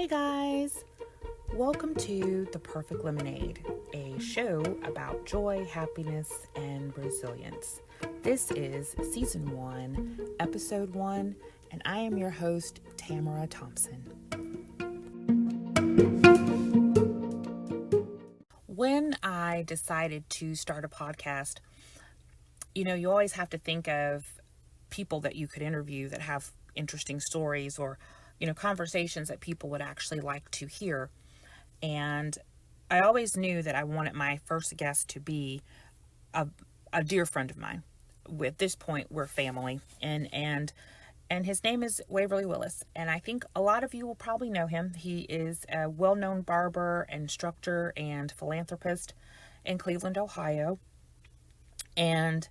Hey guys, welcome to The Perfect Lemonade, a show about joy, happiness, and resilience. This is Season 1, Episode 1, and I am your host, Tamara Thompson. When I decided to start a podcast, you always have to think of people that you could interview that have interesting stories or conversations that people would actually like to hear. And I always knew that I wanted my first guest to be a dear friend of mine. At this point, we're family, and his name is Waverly Willis. And I think a lot of you will probably know him. He is a well-known barber, instructor, and philanthropist in Cleveland, Ohio. And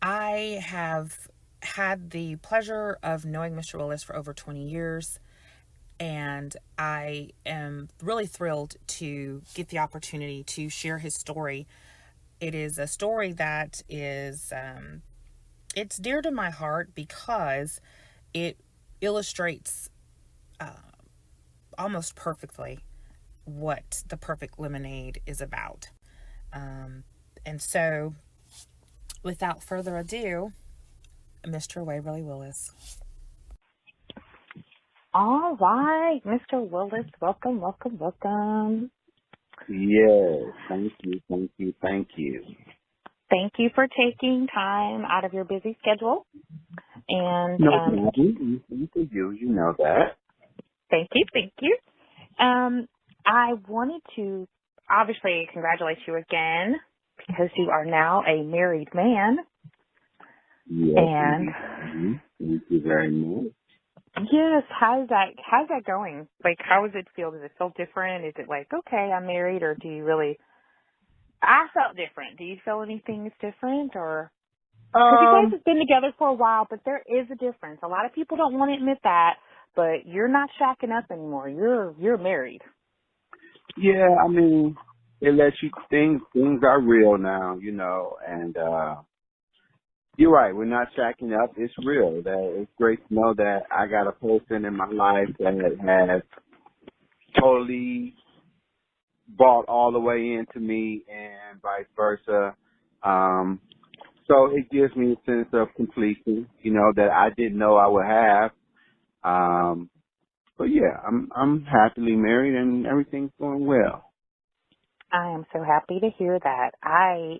I have had the pleasure of knowing Mr. Willis for over 20 years, and I am really thrilled to get the opportunity to share his story. It is a story that is, it's dear to my heart because it illustrates almost perfectly what the perfect lemonade is about. And so, without further ado, Mr. Waverly Willis. All right, Mr. Willis, welcome. Yes, thank you. Thank you for taking time out of your busy schedule. And no problem. You know that. Thank you. I wanted to obviously congratulate you again because you are now a married man. Yes, and thank you very much. Yes, how's that going? Like, how does it feel? Does it feel different? Is it like, okay, I'm married, or do you really? I felt different. Do you feel anything is different, or? Because you guys have been together for a while, but there is a difference. A lot of people don't want to admit that, but you're not shacking up anymore. You're married. Yeah, I mean, it lets you things are real now, and you're right. We're not shacking up. It's real. That it's great to know that I got a person in my life that has totally bought all the way into me, and vice versa. So it gives me a sense of completion, that I didn't know I would have. But yeah, I'm happily married and everything's going well. I am so happy to hear that. I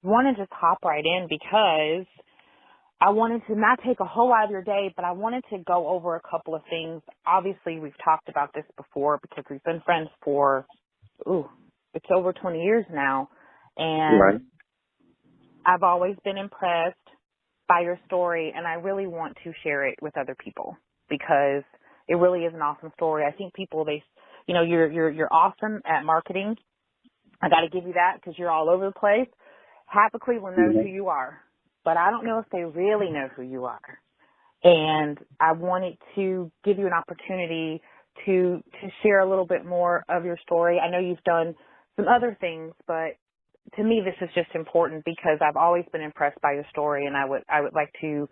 want to just hop right in because I wanted to not take a whole lot of your day, but I wanted to go over a couple of things. Obviously, we've talked about this before because we've been friends for, it's over 20 years now. And right. I've always been impressed by your story, and I really want to share it with other people because it really is an awesome story. I think people, you're awesome at marketing. I got to give you that because you're all over the place. Half of Cleveland knows who you are, but I don't know if they really know who you are. And I wanted to give you an opportunity to share a little bit more of your story. I know you've done some other things, but to me, this is just important because I've always been impressed by your story, and I would like to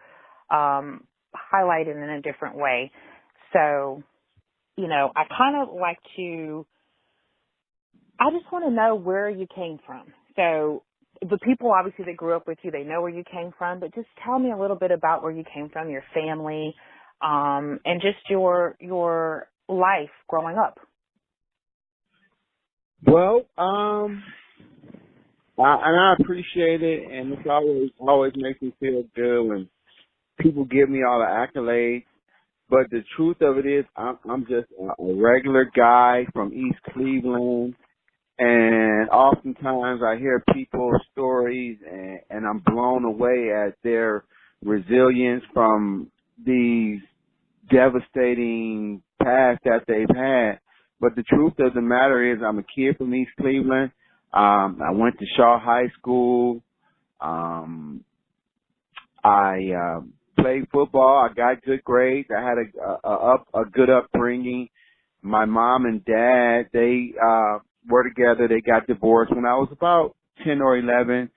highlight it in a different way. So, I kind of like to. I just want to know where you came from. So, the people obviously that grew up with you, they know where you came from, but just tell me a little bit about where you came from, your family, and just your life growing up. Well, I appreciate it, and it's always makes me feel good when people give me all the accolades. But the truth of it is, I'm just a regular guy from East Cleveland. And oftentimes I hear people's stories and I'm blown away at their resilience from these devastating past that they've had. But the truth of the matter is I'm a kid from East Cleveland. I went to Shaw High School. I played football. I got good grades. I had a good upbringing. My mom and dad, they were together. They got divorced when I was about 10 or 11,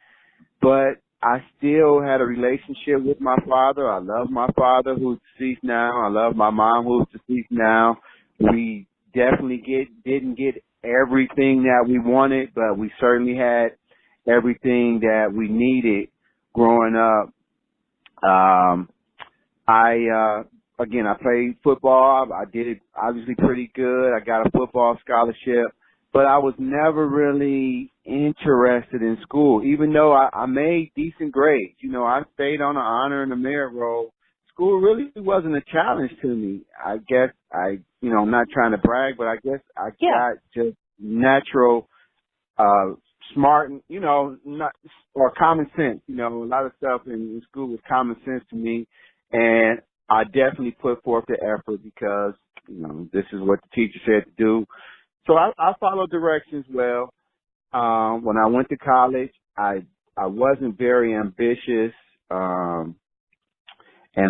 but I still had a relationship with my father. I love my father, who's deceased now. I love my mom, who's deceased now. We definitely didn't get everything that we wanted, but we certainly had everything that we needed growing up. I played football. I did it obviously pretty good. I got a football scholarship, but I was never really interested in school, even though I made decent grades. You know, I stayed on the honor and the merit roll. School really wasn't a challenge to me. I guess I'm not trying to brag, but I guess I got just natural, smart, not, or common sense. You know, a lot of stuff in school was common sense to me. And I definitely put forth the effort because, this is what the teacher said to do. So I followed directions well. When I went to college, I wasn't very ambitious, and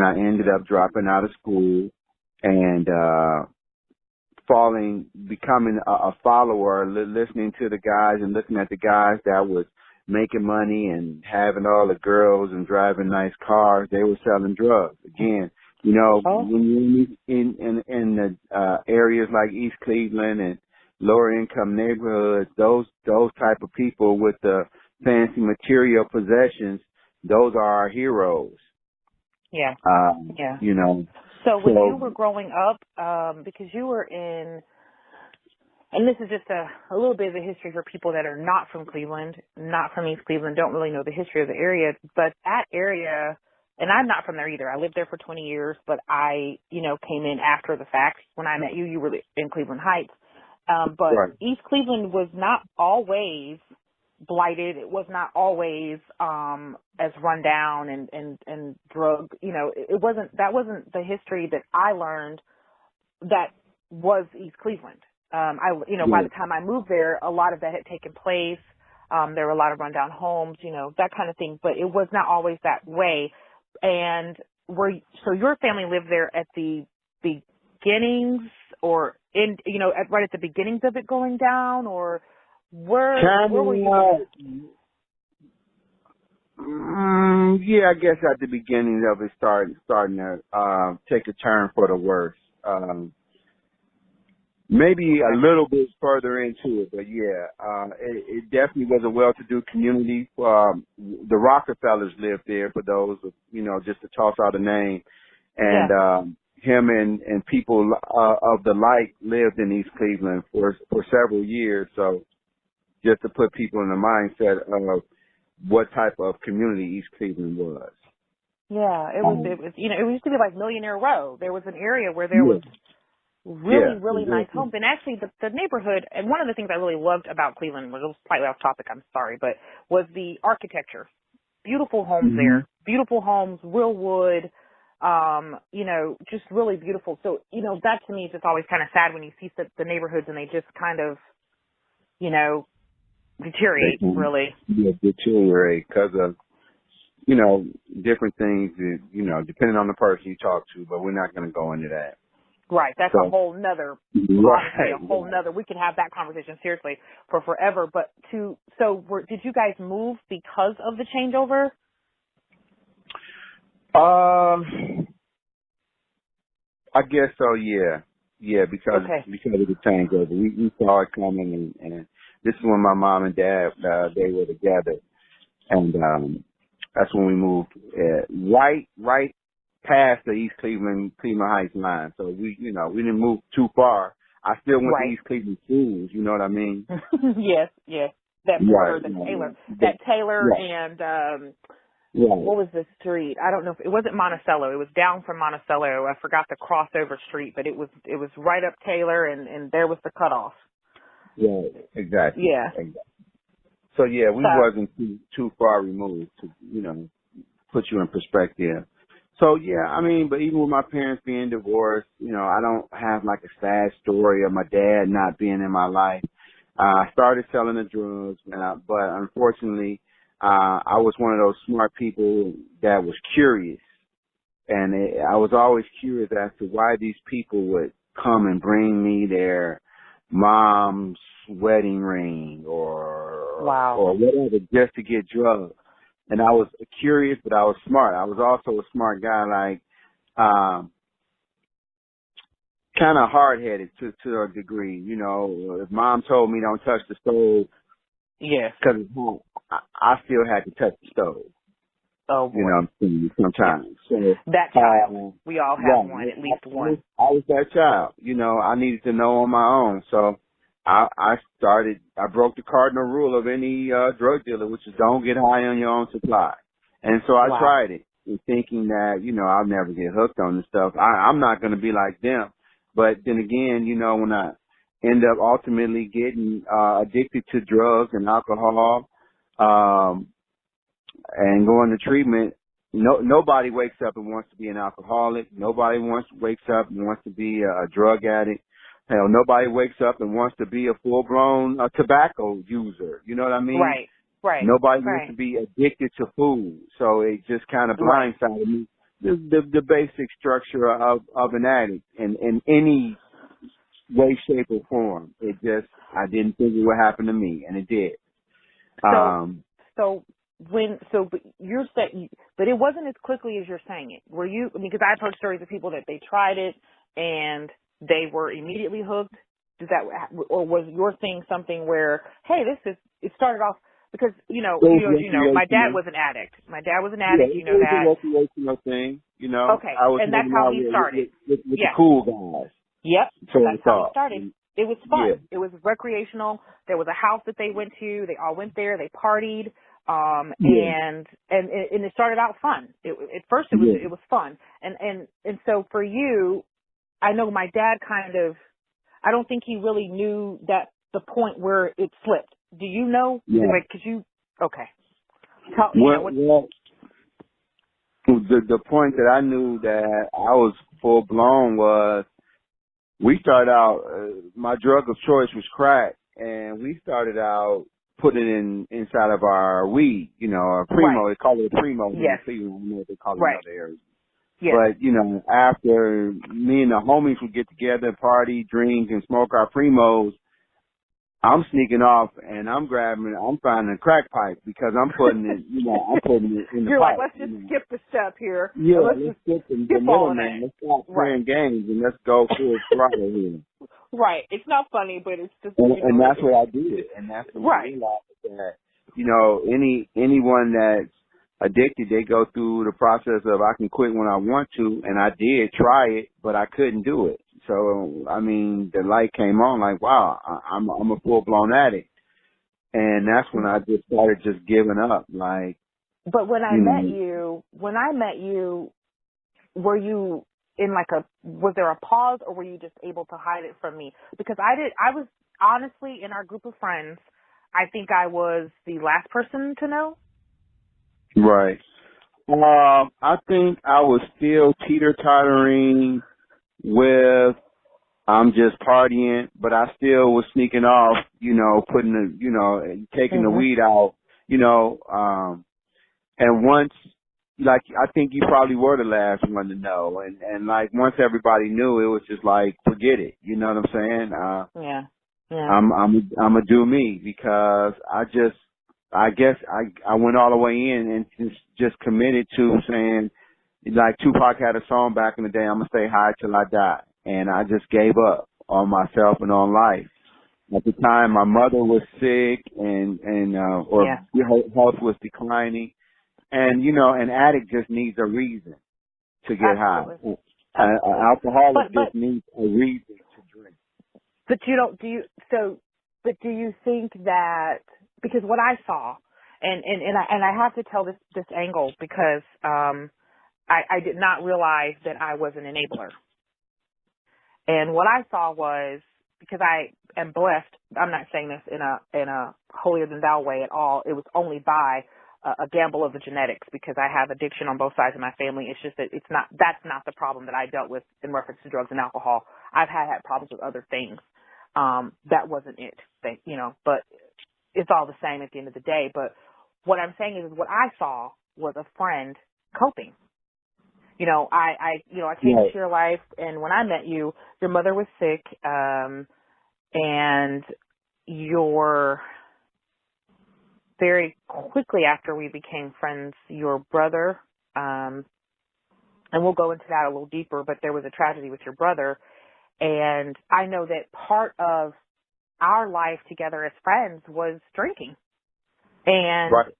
I ended up dropping out of school and becoming a follower, listening to the guys and looking at the guys that was making money and having all the girls and driving nice cars. They were selling drugs. Again, when you're in the areas like East Cleveland and lower income neighborhoods, those type of people with the fancy material possessions, those are our heroes. Yeah. So when you were growing up, because you were in, and this is just a little bit of the history for people that are not from Cleveland, not from East Cleveland, don't really know the history of the area, but that area, and I'm not from there either. I lived there for 20 years, but I, came in after the fact. When I met you, you were in Cleveland Heights. But right. East Cleveland was not always blighted. It was not always as run down and drug. That wasn't the history that I learned that was East Cleveland. By the time I moved there, a lot of that had taken place. There were a lot of rundown homes, that kind of thing. But it was not always that way. And so your family lived there at the beginnings, or right at the beginnings of it going down, or where were you? Yeah, I guess at the beginning of it starting to take a turn for the worse. Maybe a little bit further into it, but it definitely was a well-to-do community. The Rockefellers lived there, for those, just to toss out a name. And him and people of the like lived in East Cleveland for several years. So just to put people in the mindset of what type of community East Cleveland was. Yeah, it was, it used to be like Millionaire Row. There was an area where there was really nice homes. And actually the neighborhood, and one of the things I really loved about Cleveland, was a little slightly off topic, I'm sorry, but was the architecture. Beautiful homes there. Beautiful homes, real wood, just really beautiful. So, that to me is just always kind of sad when you see the neighborhoods and they just kind of, deteriorate, really. Yeah, deteriorate because of, different things, depending on the person you talk to, but we're not going to go into that. Right. That's a whole nother, we could have that conversation seriously for forever. But did you guys move because of the changeover? I guess so. Yeah. Yeah. Because of the changeover, we saw it coming, and this is when my mom and dad, they were together. And, that's when we moved, right past the East Cleveland Heights line. So we didn't move too far. I still went to East Cleveland schools, you know what I mean? Yes. That border, Taylor and, what was the street? I don't know if it wasn't Monticello. It was down from Monticello. I forgot the crossover street, but it was right up Taylor, and there was the cutoff. Yeah, exactly. Yeah. Exactly. So we wasn't too far removed to, put you in perspective. So but even with my parents being divorced, I don't have like a sad story of my dad not being in my life. I started selling the drugs, but unfortunately, I was one of those smart people that was curious, and I was always curious as to why these people would come and bring me their mom's wedding ring or whatever just to get drugs. And I was curious, but I was smart. I was also a smart guy. Like, kind of hard-headed to a degree. You know, if Mom told me don't touch the stove Yes. because it's hot, I still had to touch the stove. Oh boy. You know what I'm saying? Sometimes. Yeah. So That child. We all have one, at least one. I was that child. You know, I needed to know on my own. So I broke the cardinal rule of any drug dealer, which is don't get high on your own supply. And so I tried it, thinking that, you know, I'll never get hooked on this stuff. I'm not going to be like them. But then again, you know, when I end up ultimately getting addicted to drugs and alcohol, and going to treatment, nobody wakes up and wants to be an alcoholic. Nobody wakes up and wants to be a drug addict. Hell, nobody wakes up and wants to be a full-blown tobacco user. You know what I mean? Right. Nobody wants to be addicted to food. So it just kind of blindsided me. The basic structure of an addict in any way, shape, or form. I didn't think it would happen to me, and it did. But you're saying, but it wasn't as quickly as you're saying it. Were you? I mean, because I've heard stories of people that they tried it and they were immediately hooked. Or was your thing something where, hey, it started off because you know, my dad was an addict. My dad was an addict. Yeah, you know that. It was a recreational thing. You know. Okay, I was and that's how he started. With the cool guys. Yep, so that's how he started. It was fun. Yeah. It was recreational. There was a house that they went to. They all went there. They partied. And it started out fun. At first it was fun. And so for you, I know my dad I don't think he really knew that the point where it slipped. Do you know? Yeah. Like, okay. The point that I knew that I was full blown was we started out, my drug of choice was crack, and we started out putting it inside of our weed, you know, our primo. They call it a primo. Yes. I don't know what they call it in other areas. Yes. But, you know, after me and the homies would get together, party, drink, and smoke our primos, I'm sneaking off and I'm finding a crack pipe because I'm putting it, in the You're pipe. like, let's just skip the step here. Yeah, let's skip the middleman. Let's stop playing games and let's go full throttle here. Right. It's not funny, but it's just... And that's what I did. And that's what I realized that, you know, anyone that's addicted, they go through the process of I can quit when I want to, and I did try it, but I couldn't do it. So, I mean, the light came on like, wow, I'm a full-blown addict. And that's when I just started just giving up. Like, but when I met you, were you in was there a pause, or were you just able to hide it from me? Because I was honestly, in our group of friends, I think I was the last person to know. Right. I think I was still teeter-tottering with I'm just partying, but I still was sneaking off, you know, taking the weed out, you know, and once, like, I think you probably were the last one to know, and like, once everybody knew, it was just like, forget it, you know what I'm saying? Yeah. I'm a do me, because I guess I went all the way in and just committed to saying, like Tupac had a song back in the day, I'm gonna stay high till I die. And I just gave up on myself and on life. At the time, my mother was sick her health was declining. And, you know, an addict just needs a reason to get high. An alcoholic just needs a reason to drink. But do you think that, because what I saw, and I have to tell this angle because, I did not realize that I was an enabler. And what I saw was, because I am blessed, I'm not saying this in a holier than thou way at all. It was only by a gamble of the genetics, because I have addiction on both sides of my family. It's just that that's not the problem that I dealt with in reference to drugs and alcohol. I've had problems with other things. That wasn't it, but it's all the same at the end of the day. But what I'm saying is what I saw was a friend coping. You know, I came to your life, and when I met you, your mother was sick, and very quickly after we became friends, your brother, and we'll go into that a little deeper, but there was a tragedy with your brother, And I know that part of our life together as friends was drinking. And, Right.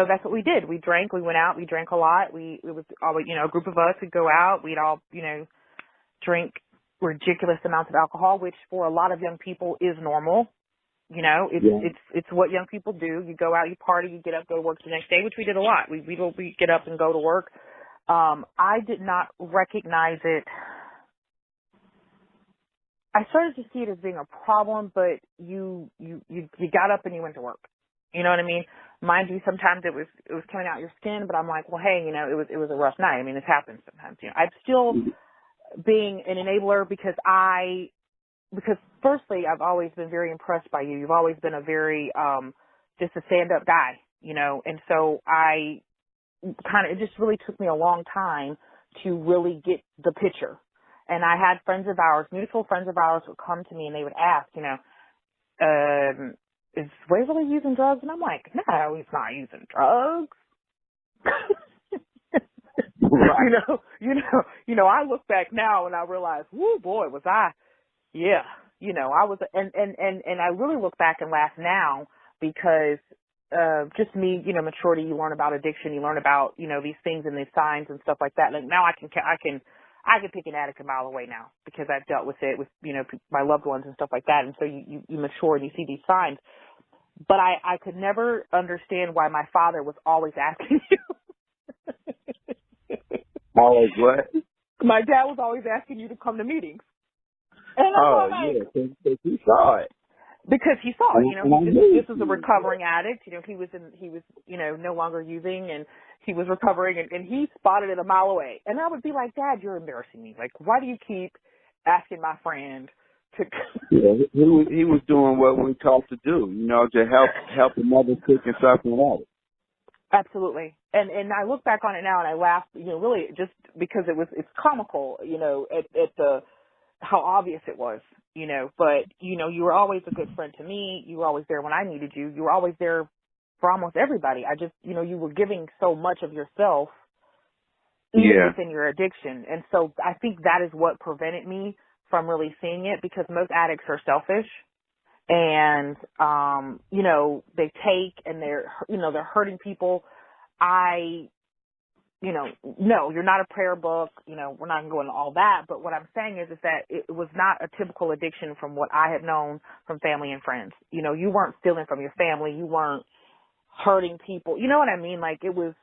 that's what we did. We drank, we went out, we drank a lot. It was always, a group of us would go out, we'd all, drink ridiculous amounts of alcohol, which for a lot of young people is normal. It's what young people do. You go out, you party, you get up, go to work the next day, which we did a lot. We get up and go to work. I did not recognize it. I started to see it as being a problem, but you got up and you went to work. You know what I mean? Mind you, sometimes it was coming out your skin, but I'm like, well, hey, it was a rough night. I mean, this happens sometimes. I'm still being an enabler because firstly, I've always been very impressed by you. You've always been a very, just a stand-up guy, and so it just really took me a long time to really get the picture. And I had friends of ours, mutual friends of ours would come to me and they would ask, is Waverly using drugs? And I'm like, no, he's not using drugs. Right. I look back now and I realize, whoo, boy, was I, yeah, I was, and I really look back and laugh now because, just me, maturity, you learn about addiction, you learn about, these things and these signs and stuff like that. Like now I can pick an addict a mile away now because I've dealt with it with, my loved ones and stuff like that. And so you mature and you see these signs. But I could never understand why my father was always asking you. Always what? My dad was always asking you to come to meetings. And I'm like, because he saw it. Because he saw it, this was a recovering addict. He was no longer using, and he was recovering, and he spotted it a mile away. And I would be like, Dad, you're embarrassing me. Like, why do you keep asking my friend to? Yeah, he was doing what we're taught to do, to help the mother sick and suffering out. Absolutely. And I look back on it now and I laugh, really just because it's comical, at the how obvious it was, but you were always a good friend to me. You were always there when I needed you. You were always there for almost everybody. I just, you were giving so much of yourself even within your addiction. And so I think that is what prevented me from really seeing it, because most addicts are selfish and, they take and they're hurting people. No, you're not a prayer book. We're not going to go into all that. But what I'm saying is that it was not a typical addiction from what I had known from family and friends. You weren't stealing from your family. You weren't hurting people. You know what I mean? Like you were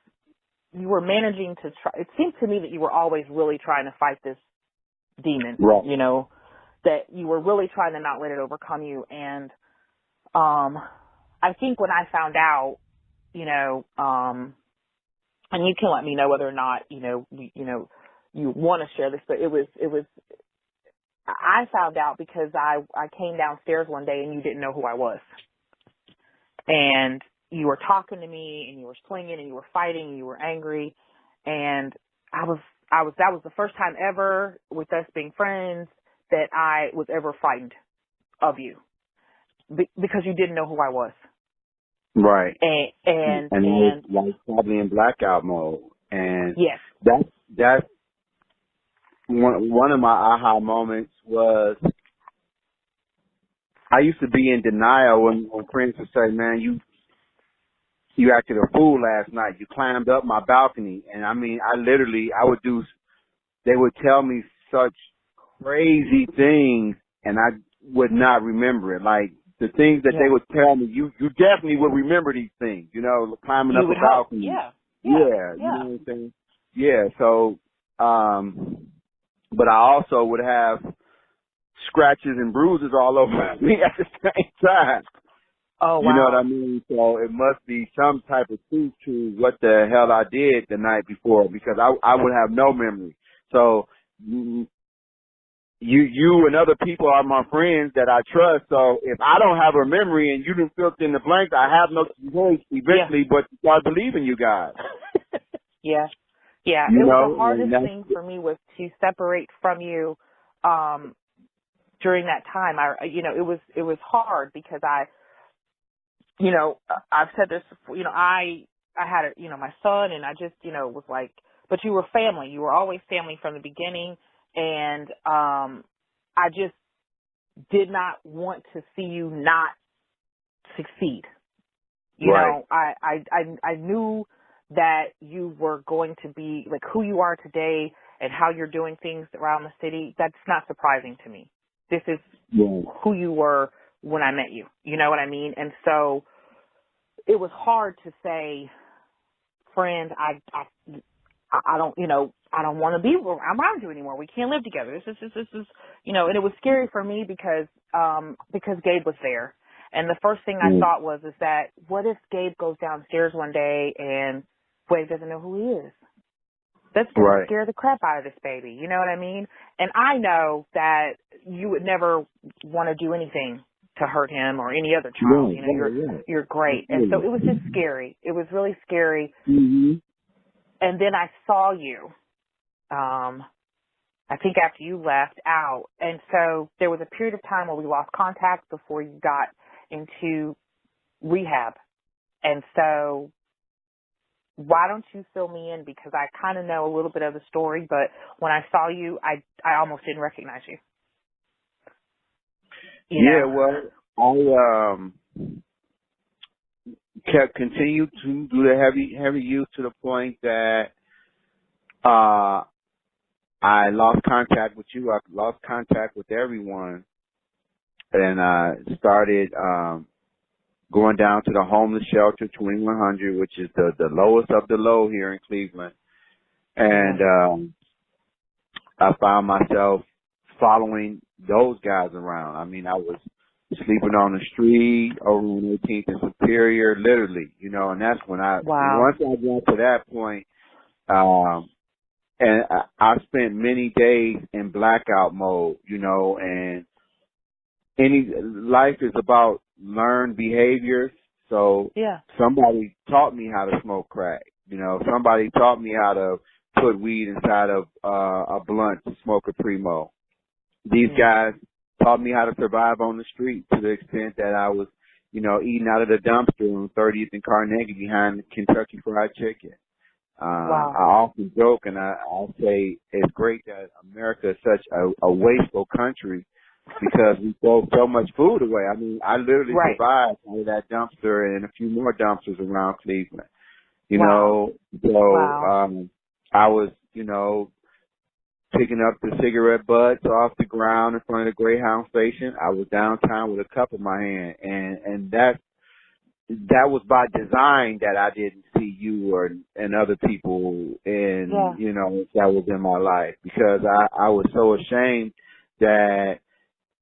managing to try. It seemed to me that you were always really trying to fight this demon, right. That you were really trying to not let it overcome you. And, I think when I found out, and you can let me know whether or not, you want to share this, but I found out because I came downstairs one day and you didn't know who I was. And you were talking to me and you were swinging and you were fighting and you were angry. And that was the first time ever with us being friends that I was ever frightened of you because you didn't know who I was. Right. And like probably in blackout mode. And yes, that's one of my aha moments was I used to be in denial when friends would say, man, you acted a fool last night. You climbed up my balcony. And I mean, they would tell me such crazy things and I would not remember it. Like the things that they would tell me, you definitely would remember these things, climbing up a balcony. Yeah. You know what I'm saying? Yeah. So, but I also would have scratches and bruises all over me at the same time. Oh, wow. You know what I mean? So it must be some type of truth to what the hell I did the night before, because I would have no memory. So you and other people are my friends that I trust. So if I don't have a memory and you didn't fill in the blanks, I have no choice eventually but to start believing you guys. Yeah. Yeah. It was the hardest thing for me was to separate from you during that time. It was hard because I've said this before, I had my son and I just, was like, but you were family. You were always family from the beginning. And I just did not want to see you not succeed. You Right. know, I knew that you were going to be like who you are today and how you're doing things around the city. That's not surprising to me. This is Yeah. who you were when I met you. You know what I mean? And so it was hard to say, friend, I don't, you know, I don't want to be around you anymore. We can't live together. This is, you know, and it was scary for me because Gabe was there. And the first thing I Yeah. thought was, is that what if Gabe goes downstairs one day and Wade doesn't know who he is? That's going to Right. scare the crap out of this baby. You know what I mean? And I know that you would never want to do anything to hurt him or any other child. You know, you're great. And so it was just scary. It was really scary. Mm-hmm. And then I saw you, I think after you left out. And so there was a period of time where we lost contact before you got into rehab. And so why don't you fill me in? Because I kind of know a little bit of the story, but when I saw you, I almost didn't recognize you. You know? Well, I continued to do the heavy use to the point that I lost contact with you. I lost contact with everyone, and I started going down to the homeless shelter 2100, which is the lowest of the low here in Cleveland. And I found myself following those guys around. I mean, I was sleeping on the street over on 18th and Superior, literally, you know, and that's when once I got to that point, and I spent many days in blackout mode, you know, and life is about learned behaviors. So somebody taught me how to smoke crack, you know, somebody taught me how to put weed inside of a blunt to smoke a Primo. These guys taught me how to survive on the street to the extent that I was, you know, eating out of the dumpster on 30th and Carnegie behind Kentucky Fried Chicken. I often joke and I'll say it's great that America is such a wasteful country because we throw so much food away. I mean, I literally survived out of that dumpster and a few more dumpsters around Cleveland. You know, so I was, you know, picking up the cigarette butts off the ground in front of the Greyhound station. I was downtown with a cup in my hand, and that was by design that I didn't see you and other people you know, that was in my life because I was so ashamed that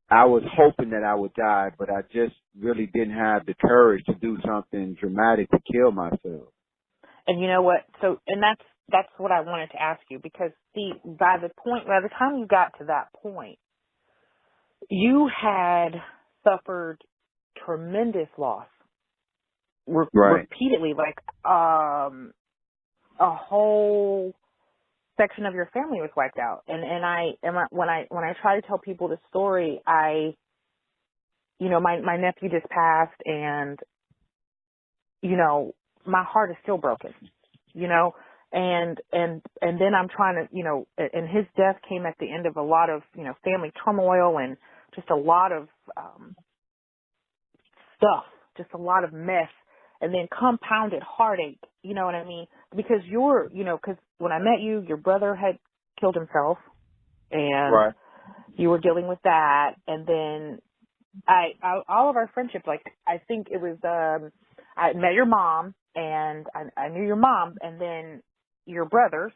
I was hoping that I would die, but I just really didn't have the courage to do something dramatic to kill myself. And you know what? So, and that's what I wanted to ask you because by the time you got to that point, you had suffered tremendous loss repeatedly, like a whole section of your family was wiped out. And when I try to tell people the story, you know, my nephew just passed, and you know, my heart is still broken, you know, and then I'm trying to, you know, and his death came at the end of a lot of, you know, family turmoil and just a lot of stuff, just a lot of mess, and then compounded heartache, you know what I mean? Because because when I met you, your brother had killed himself, and you were dealing with that, and then all of our friendship, like, I think it was, I met your mom, and I knew your mom, and then your brothers,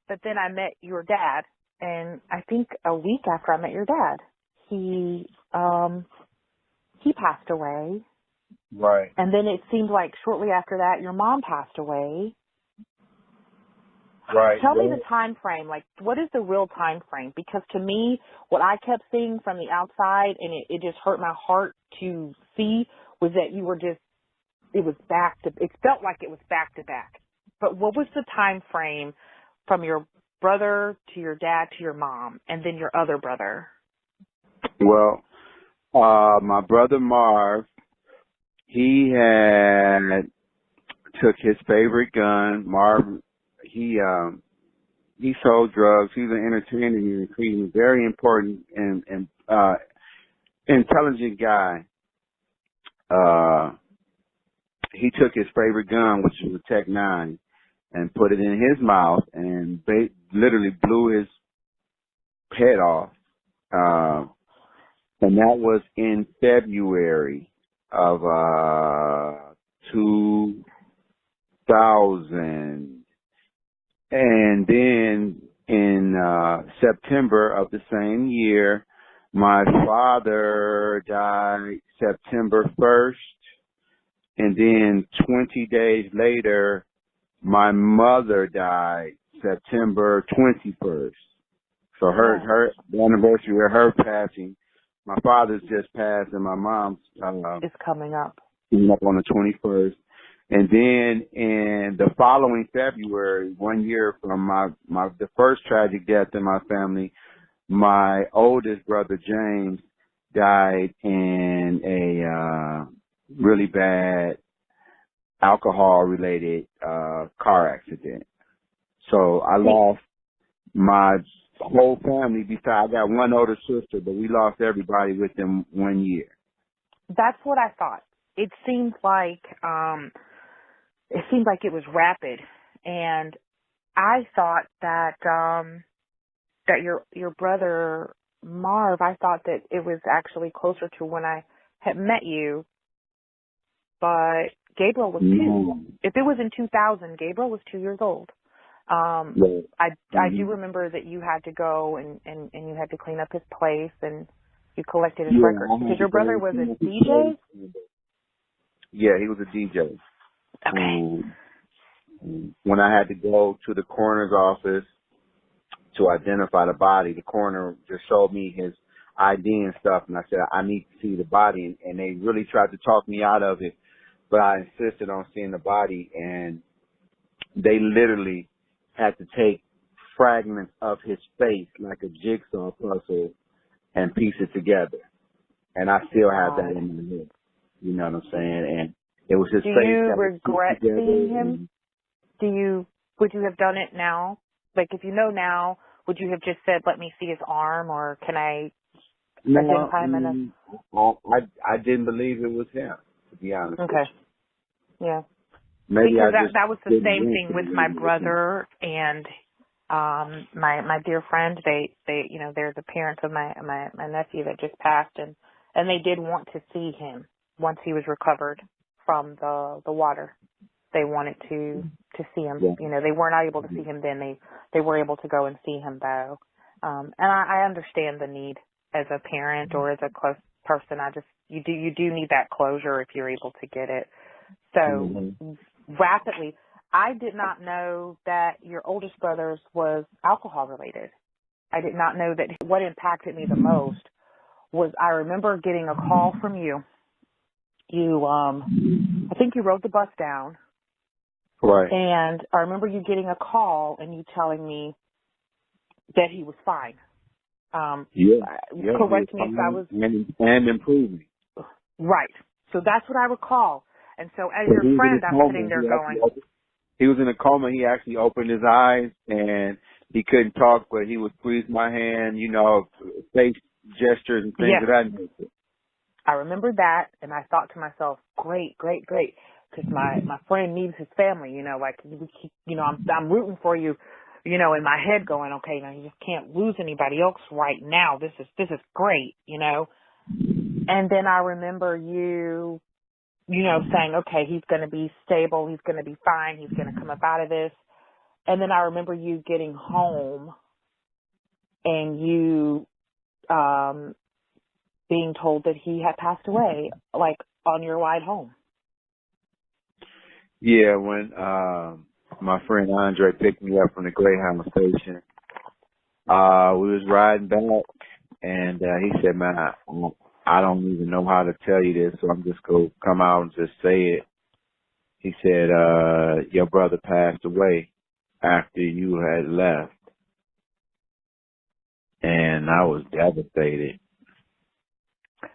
but then I met your dad, and I think a week after I met your dad, he passed away. Right. And then it seemed like shortly after that, your mom passed away. Right. Tell me the time frame. Like, what is the real time frame? Because to me, what I kept seeing from the outside, and it just hurt my heart to see, was that you were just, it felt like it was back to back. But what was the time frame from your brother to your dad to your mom, and then your other brother? Well, my brother Marv, he had took his favorite gun. Marv, he he sold drugs. He was an entertainer here in Cleveland, very important and intelligent guy. He took his favorite gun, which was a Tech 9, and put it in his mouth and literally blew his head off. And that was in February of 2000. And then in September of the same year, my father died September 1st. And then 20 days later, my mother died September 21st. So the anniversary of her passing, my father's just passed and my mom's It's coming up. Coming up on the 21st. And then in the following February, 1 year from the first tragic death in my family, my oldest brother James died in a really bad alcohol-related car accident. So I lost my whole family. Besides, I got one older sister, but we lost everybody within 1 year. That's what I thought. It seemed like it was rapid, and I thought that that your brother Marv, I thought that it was actually closer to when I had met you, but Gabriel was 2. If it was in 2000, Gabriel was 2 years old. I do remember that you had to go and you had to clean up his place and you collected his records. Because your brother was a DJ? Yeah, he was a DJ. Okay. When I had to go to the coroner's office to identify the body, the coroner just showed me his ID and stuff, and I said, I need to see the body. And they really tried to talk me out of it, but I insisted on seeing the body, and they literally had to take fragments of his face like a jigsaw puzzle and piece it together. And I still have that in my head. You know what I'm saying? And it was his face. Do you regret seeing him? Would you have done it now? Like, if you know now, would you have just said, let me see his arm, or can I identify him in I didn't believe it was him, to be honest. Okay. Yeah. Maybe because that was the same thing with my brother and my dear friend. They they're the parents of my nephew that just passed, and they did want to see him once he was recovered from the water. They wanted to see him. Yeah. You know, they weren't able to see him then. They were able to go and see him though. And I understand the need as a parent or as a close person. You do need that closure if you're able to get it. So rapidly, I did not know that your oldest brother's was alcohol related. I did not know that. What impacted me the most was I remember getting a call from you. I think you rode the bus down. Right. And I remember you getting a call and you telling me that he was fine. Correct me if I was... And improving. Right. So that's what I recall. And so as your friend, I'm sitting there going... He was in a coma. He actually opened his eyes and he couldn't talk, but he would squeeze my hand, face gestures and things of that nature. I remember that, and I thought to myself, great, great, great, because my friend needs his family, I'm rooting for you, in my head going, okay, now you just can't lose anybody else right now. This is great, And then I remember you, saying, okay, he's going to be stable, he's going to be fine, he's going to come up out of this. And then I remember you getting home and you being told that he had passed away, like on your ride home. Yeah, when my friend Andre picked me up from the Greyhound station, we was riding back, and he said, man, I don't even know how to tell you this, so I'm just going to come out and just say it. He said, your brother passed away after you had left. And I was devastated,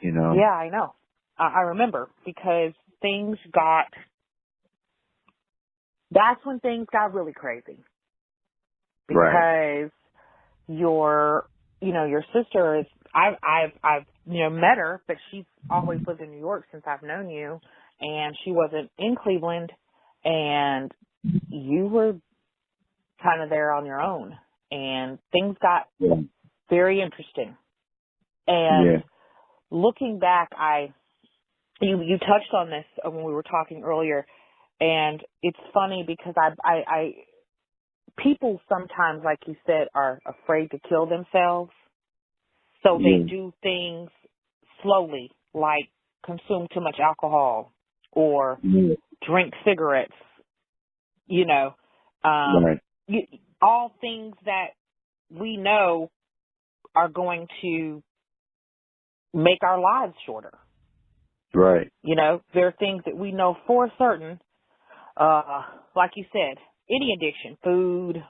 Yeah, I know. I remember because that's when things got really crazy. Right. because your sister is, I've met her, but she's always lived in New York since I've known you, and she wasn't in Cleveland, and you were kind of there on your own, and things got very interesting. And looking back, you touched on this when we were talking earlier, and it's funny because I people sometimes, like you said, are afraid to kill themselves. So they do things slowly, like consume too much alcohol or drink cigarettes, all things that we know are going to make our lives shorter. Right. There are things that we know for certain, like you said, any addiction, food,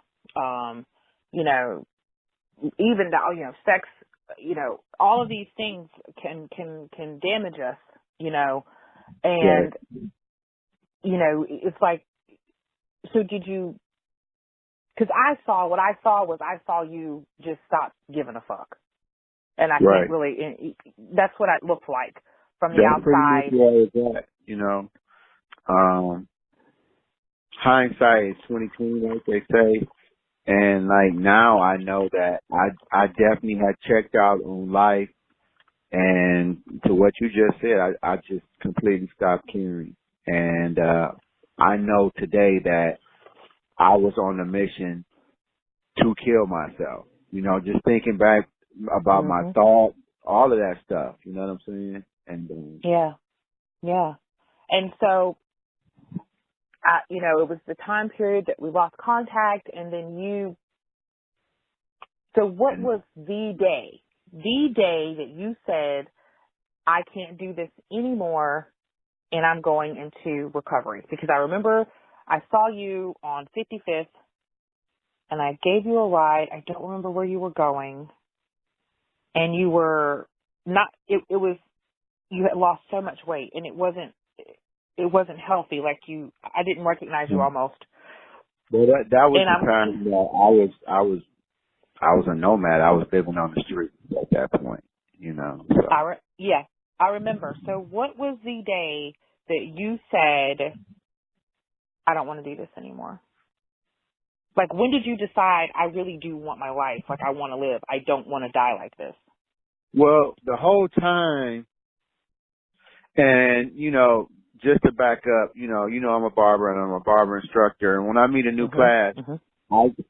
even sex, all of these things can damage us, and, it's like, so did you, because I saw you just stop giving a fuck. And I can't really, that's what it looked like from the outside. Pretty much what it's at, hindsight is 20/20, like they say. And like now I know that I definitely had checked out on life, and to what you just said, I just completely stopped caring. And I know today that I was on a mission to kill myself. Just thinking back about my thoughts, all of that stuff, you know what I'm saying? And yeah. And so it was the time period that we lost contact, and then so what was the day that you said, I can't do this anymore and I'm going into recovery? Because I remember I saw you on 55th and I gave you a ride. I don't remember where you were going, and you were not, it was, you had lost so much weight, and it wasn't healthy. Like I didn't recognize you almost. Well, that was the time that I was a nomad. I was living on the street at that point, So. I remember. So what was the day that you said, I don't want to do this anymore? Like, when did you decide, I really do want my life? Like, I want to live. I don't want to die like this. Well, the whole time, and, just to back up, I'm a barber and I'm a barber instructor. And when I meet a new class,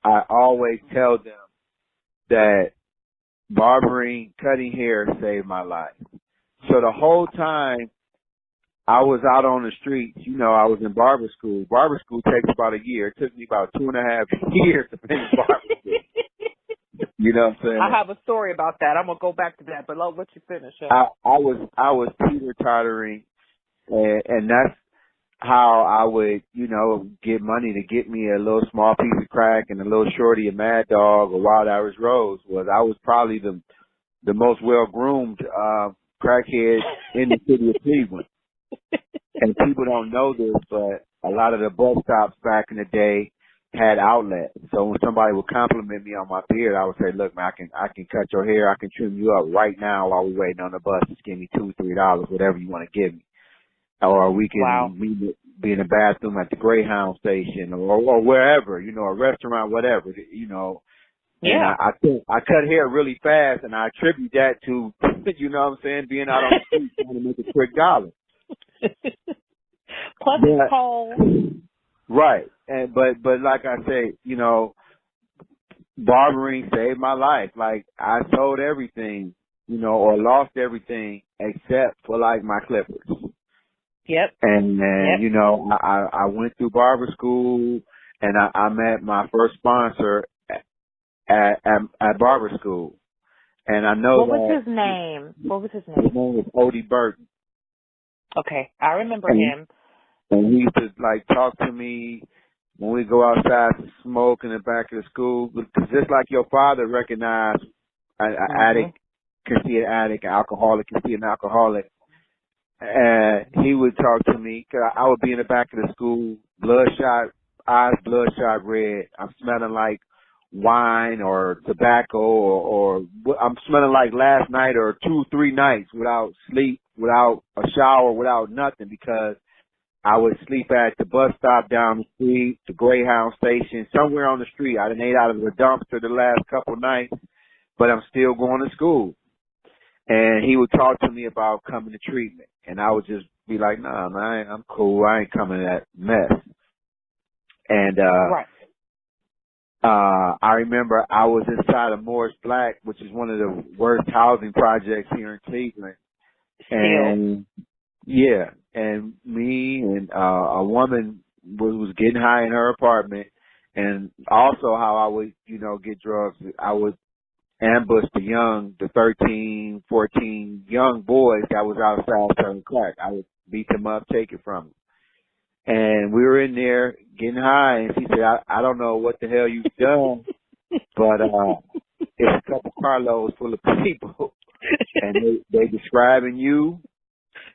I always tell them that barbering, cutting hair saved my life. So the whole time I was out on the streets, I was in barber school. Barber school takes about a year. It took me about 2.5 years to finish barber school. You know what I'm saying? I have a story about that. I'm going to go back to that, but I'll let you finish. I was teeter-tottering, and that's how I would, get money to get me a little small piece of crack and a little shorty, a Mad Dog, or Wild Irish Rose. I was probably the most well-groomed crackhead in the city of Cleveland. And people don't know this, but a lot of the bus stops back in the day had outlets. So when somebody would compliment me on my beard, I would say, look, man, I can cut your hair. I can trim you up right now while we're waiting on the bus. Just give me $2, $3, whatever you want to give me. Or we can be in the bathroom at the Greyhound station or wherever, a restaurant, whatever, And I cut hair really fast, and I attribute that to, being out on the street trying to make a quick dollar. Plus it's cold. Right. But like I say, barbering saved my life. Like, I sold everything, or lost everything except for like my clippers. Yep. And then, I went through barber school, and I met my first sponsor at barber school. And I know What was his name? His name was Odie Burton. Okay, I remember him. And he used to talk to me when we go outside to smoke in the back of the school. Because just like your father recognized an addict can see an addict, an alcoholic can see an alcoholic. And he would talk to me, cause I would be in the back of the school, bloodshot, eyes bloodshot red. I'm smelling like wine or tobacco or I'm smelling like last night or 2-3 nights without sleep, without a shower, without nothing, because I would sleep at the bus stop down the street, the Greyhound station, somewhere on the street. I done ate out of the dumpster the last couple of nights, but I'm still going to school. And he would talk to me about coming to treatment. And I would just be like, nah, man, I'm cool. I ain't coming to that mess. And, Right. I remember I was inside of Morris Black, which is one of the worst housing projects here in Cleveland. Still. And yeah, and me and a woman was getting high in her apartment, and also how I would, get drugs. I would ambush the 13, 14 young boys that was outside selling crack. I would beat them up, take it from them. And we were in there getting high, and she said, I don't know what the hell you've done, but it's a couple carloads full of people, and they describing you,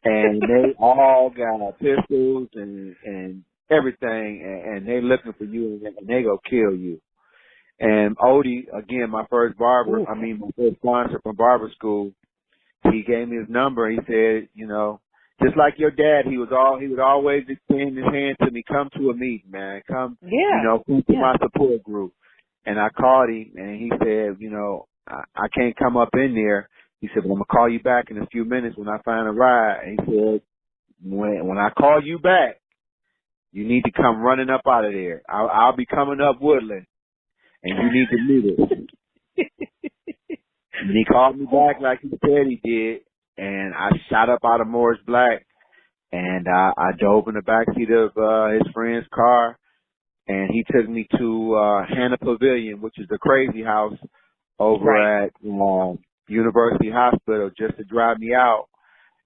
and they all got pistols and everything, and they looking for you, and they gonna kill you. And Odie, again, my first barber, my first sponsor from barber school, he gave me his number. He said, just like your dad, he would always extend his hand to me. Come to a meeting, man. Come, come to my support group. And I called him, and he said, I can't come up in there. He said, but I'm gonna call you back in a few minutes when I find a ride. And he said, when I call you back, you need to come running up out of there. I'll be coming up Woodland, and you need to meet us. And he called me back like he said he did, and I shot up out of Morris Black, and I dove in the backseat of his friend's car, and he took me to Hannah Pavilion, which is the crazy house over at University Hospital, just to drive me out.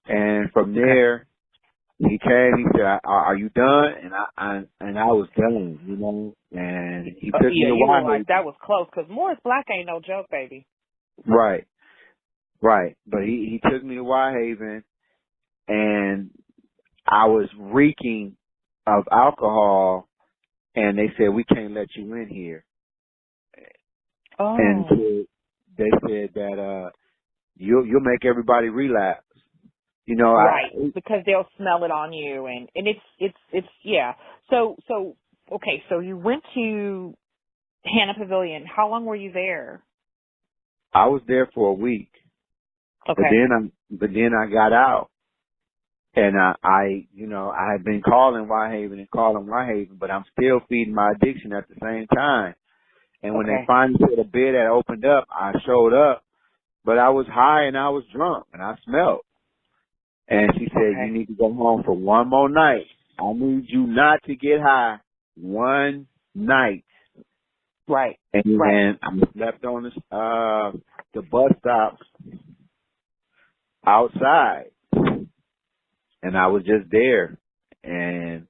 And from there, he came. He said, "Are you done?" And I was done, And he took me to you were Wyhaven. like, that was close, because Morris Black ain't no joke, baby. Right. But he took me to Wyhaven, and I was reeking of alcohol, and they said, we can't let you in here. Oh. And so they said that you'll make everybody relapse. Right, because they'll smell it on you, and it's yeah. So okay, so you went to Hannah Pavilion. How long were you there? I was there for a week. Okay. But then I got out, and I had been calling Wyhaven, but I'm still feeding my addiction at the same time. And when they finally said a bed had opened up, I showed up, but I was high and I was drunk and I smelled. And she said, you need to go home for one more night. I need you not to get high one night. Right. And I slept on the bus stop outside, and I was just there. And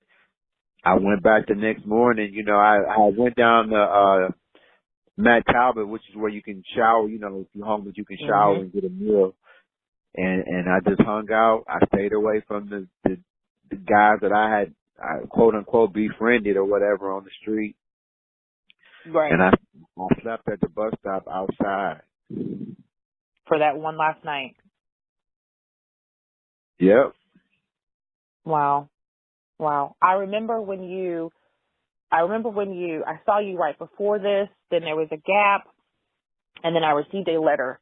I went back the next morning. I went down to Matt Talbot, which is where you can shower. If you're homeless, you can shower and get a meal. And I just hung out. I stayed away from the guys that I had quote unquote befriended or whatever on the street. Right. And I slept at the bus stop outside. For that one last night. Yep. Wow. I remember when I saw you right before this, then there was a gap, and then I received a letter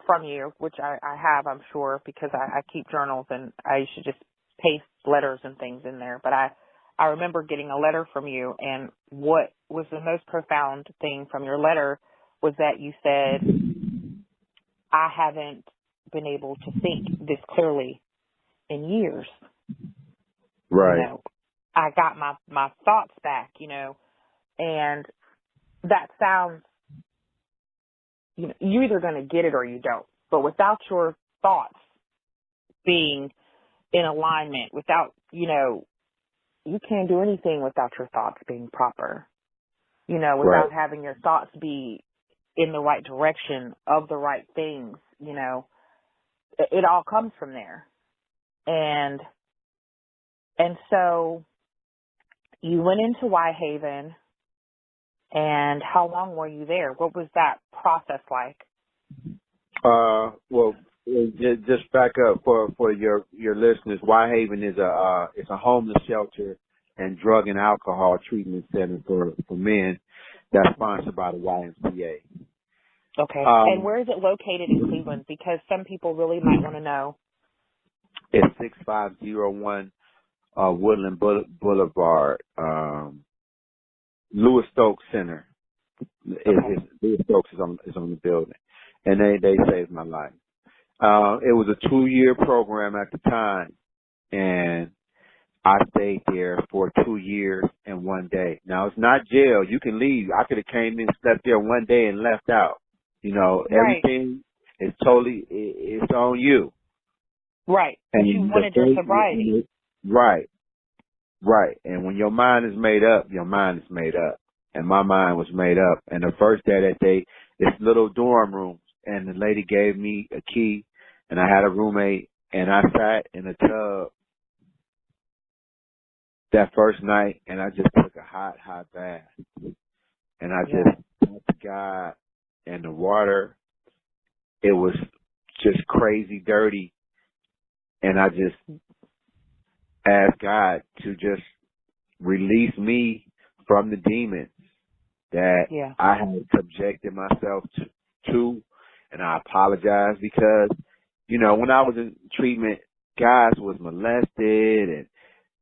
from you, which I have, I'm sure, because I keep journals, and I should just paste letters and things in there. But I remember getting a letter from you, and what was the most profound thing from your letter was that you said, I haven't been able to think this clearly in years. Right. I got my thoughts back, and that sounds, you're either going to get it or you don't. But without your thoughts being in alignment, without, you can't do anything without your thoughts being proper, without having your thoughts be in the right direction of the right things, it all comes from there. And so you went into Wyhaven And how long were you there? What was that process like? Well, just back up for your listeners. Whitehaven is it's a homeless shelter and drug and alcohol treatment center for men that's sponsored by the YMCA. Okay. And where is it located in Cleveland? Because some people really might want to know. It's 6501 Woodland Boulevard, Lewis Stokes Center. Okay. Lewis Stokes is on the building, and they saved my life. It was a 2-year program at the time, and I stayed there for 2 years and 1 day. Now, it's not jail. You can leave. I could have came in, slept there 1 day, and left out. You know, Right. everything is totally, it's on you. Right. And you wanted your sobriety. Right. Right. And when your mind is made up, your mind is made up. And my mind was made up. And the first day that it's little dorm rooms, and the lady gave me a key, and I had a roommate, and I sat in a tub that first night, and I just took a hot bath. And I just thanked God, and the water, it was just crazy dirty. And I just asked God to just release me from the demons that I had subjected myself to. And I apologize because, you know, when I was in treatment, guys was molested and,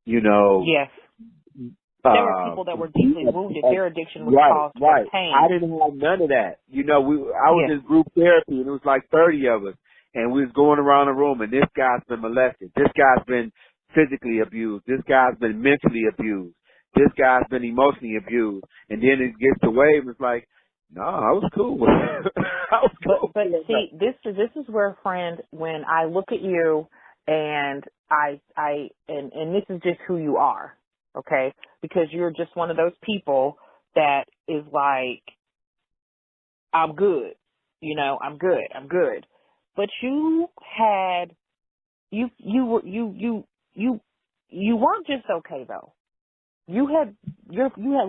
you know. Yes. There were people that were deeply wounded. Their addiction was caused by pain. I didn't have none of that. You know, I was in group therapy, and it was like 30 of us, and we was going around the room, and this guy's been molested. This guy's been physically abused. This guy's been mentally abused. This guy's been emotionally abused. And then it gets to Wave, it's like, no, I was cool. I was cool. But see, this is where, friend, when I look at you, and and this is just who you are. Okay, because you're just one of those people that is like, I'm good, you know, I'm good. But you weren't just okay though. You had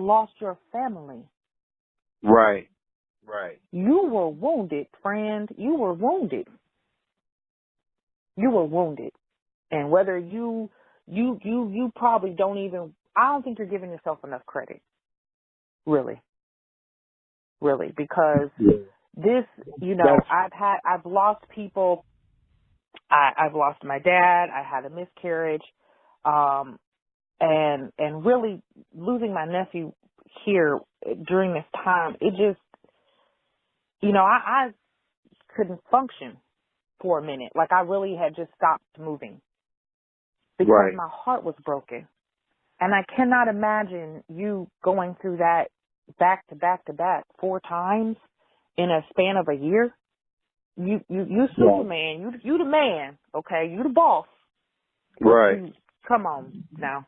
lost your family. Right. You were wounded, friend. You were wounded. And whether you probably don't even, I don't think you're giving yourself enough credit. Really, because this, you know, I've lost people. I've lost my dad. I had a miscarriage. And really losing my nephew here during this time, it just, you know, I couldn't function for a minute. Like I really had just stopped moving. Because my heart was broken. And I cannot imagine you going through that back to back 4 times in a span of a year. You Superman. You the man, okay? You the boss. Right. Come on now.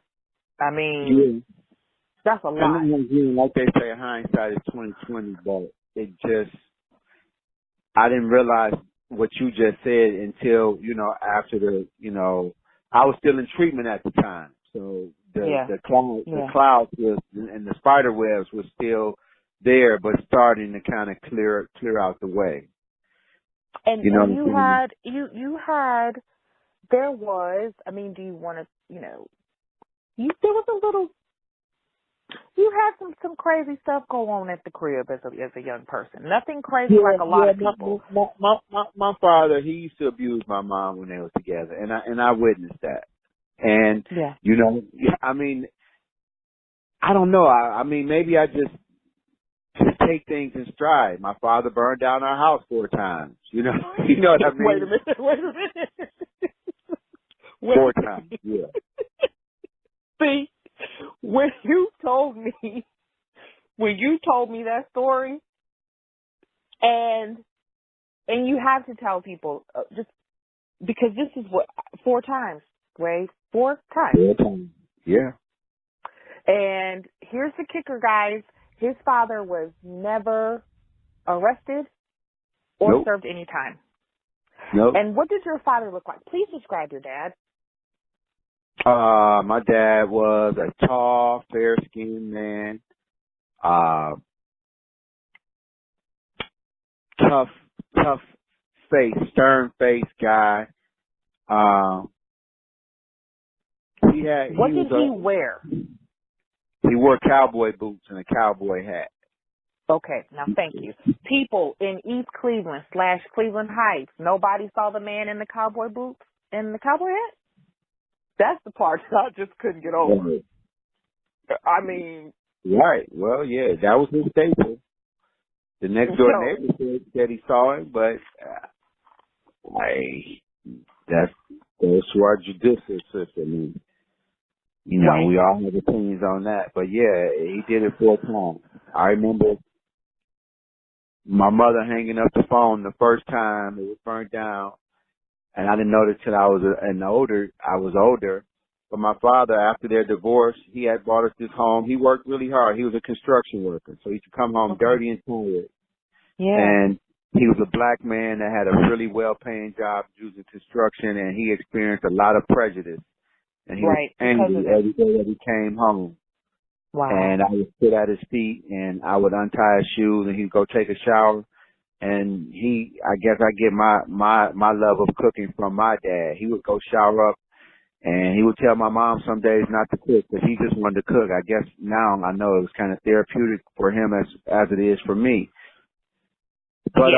I mean, that's a lot. And then, like they say, hindsight is 20/20, but it just, I didn't realize what you just said until, you know, after I was still in treatment at the time, so the clouds was, and the spider webs was still there, but starting to kind of clear out the way. And you had, there was, I mean, do you want to, you know, there was a little, you had some crazy stuff go on at the crib as a young person. Nothing crazy like a lot of people. My father, he used to abuse my mom when they were together, and I witnessed that. And you know, I mean, I don't know. I mean, maybe I just take things in stride. My father burned down our house 4 times. You know what I mean? Wait a minute. 4 times, yeah. See, when you told me that story, and you have to tell people just because this is what 4 times, Wade, 4 times. 4 times, yeah. And here's the kicker, guys. His father was never arrested or served any time. Nope. And what did your father look like? Please describe your dad. My dad was a tall, fair-skinned man. tough, tough face, stern face guy. What did he wear? He wore cowboy boots and a cowboy hat. Okay, now thank you. People in East Cleveland / Cleveland Heights, nobody saw the man in the cowboy boots and the cowboy hat? That's the part that I just couldn't get over. I mean... Right. Well, yeah, that was his staple. The next door neighbor said he saw him, but that's our judicial system. You know, right. We all have opinions on that. But yeah, he did it 4 times. I remember my mother hanging up the phone the first time it was burned down, and I didn't know it till I was older. But my father, after their divorce, he had bought us this home. He worked really hard. He was a construction worker, so he used to come home dirty and tired. Yeah. And he was a black man that had a really well-paying job using construction, and he experienced a lot of prejudice. And he was angry every day that he came home. Wow. And I would sit at his feet, and I would untie his shoes, and he'd go take a shower. And I guess I get my love of cooking from my dad. He would go shower up, and he would tell my mom some days not to cook, but he just wanted to cook. I guess now I know it was kind of therapeutic for him as it is for me. But,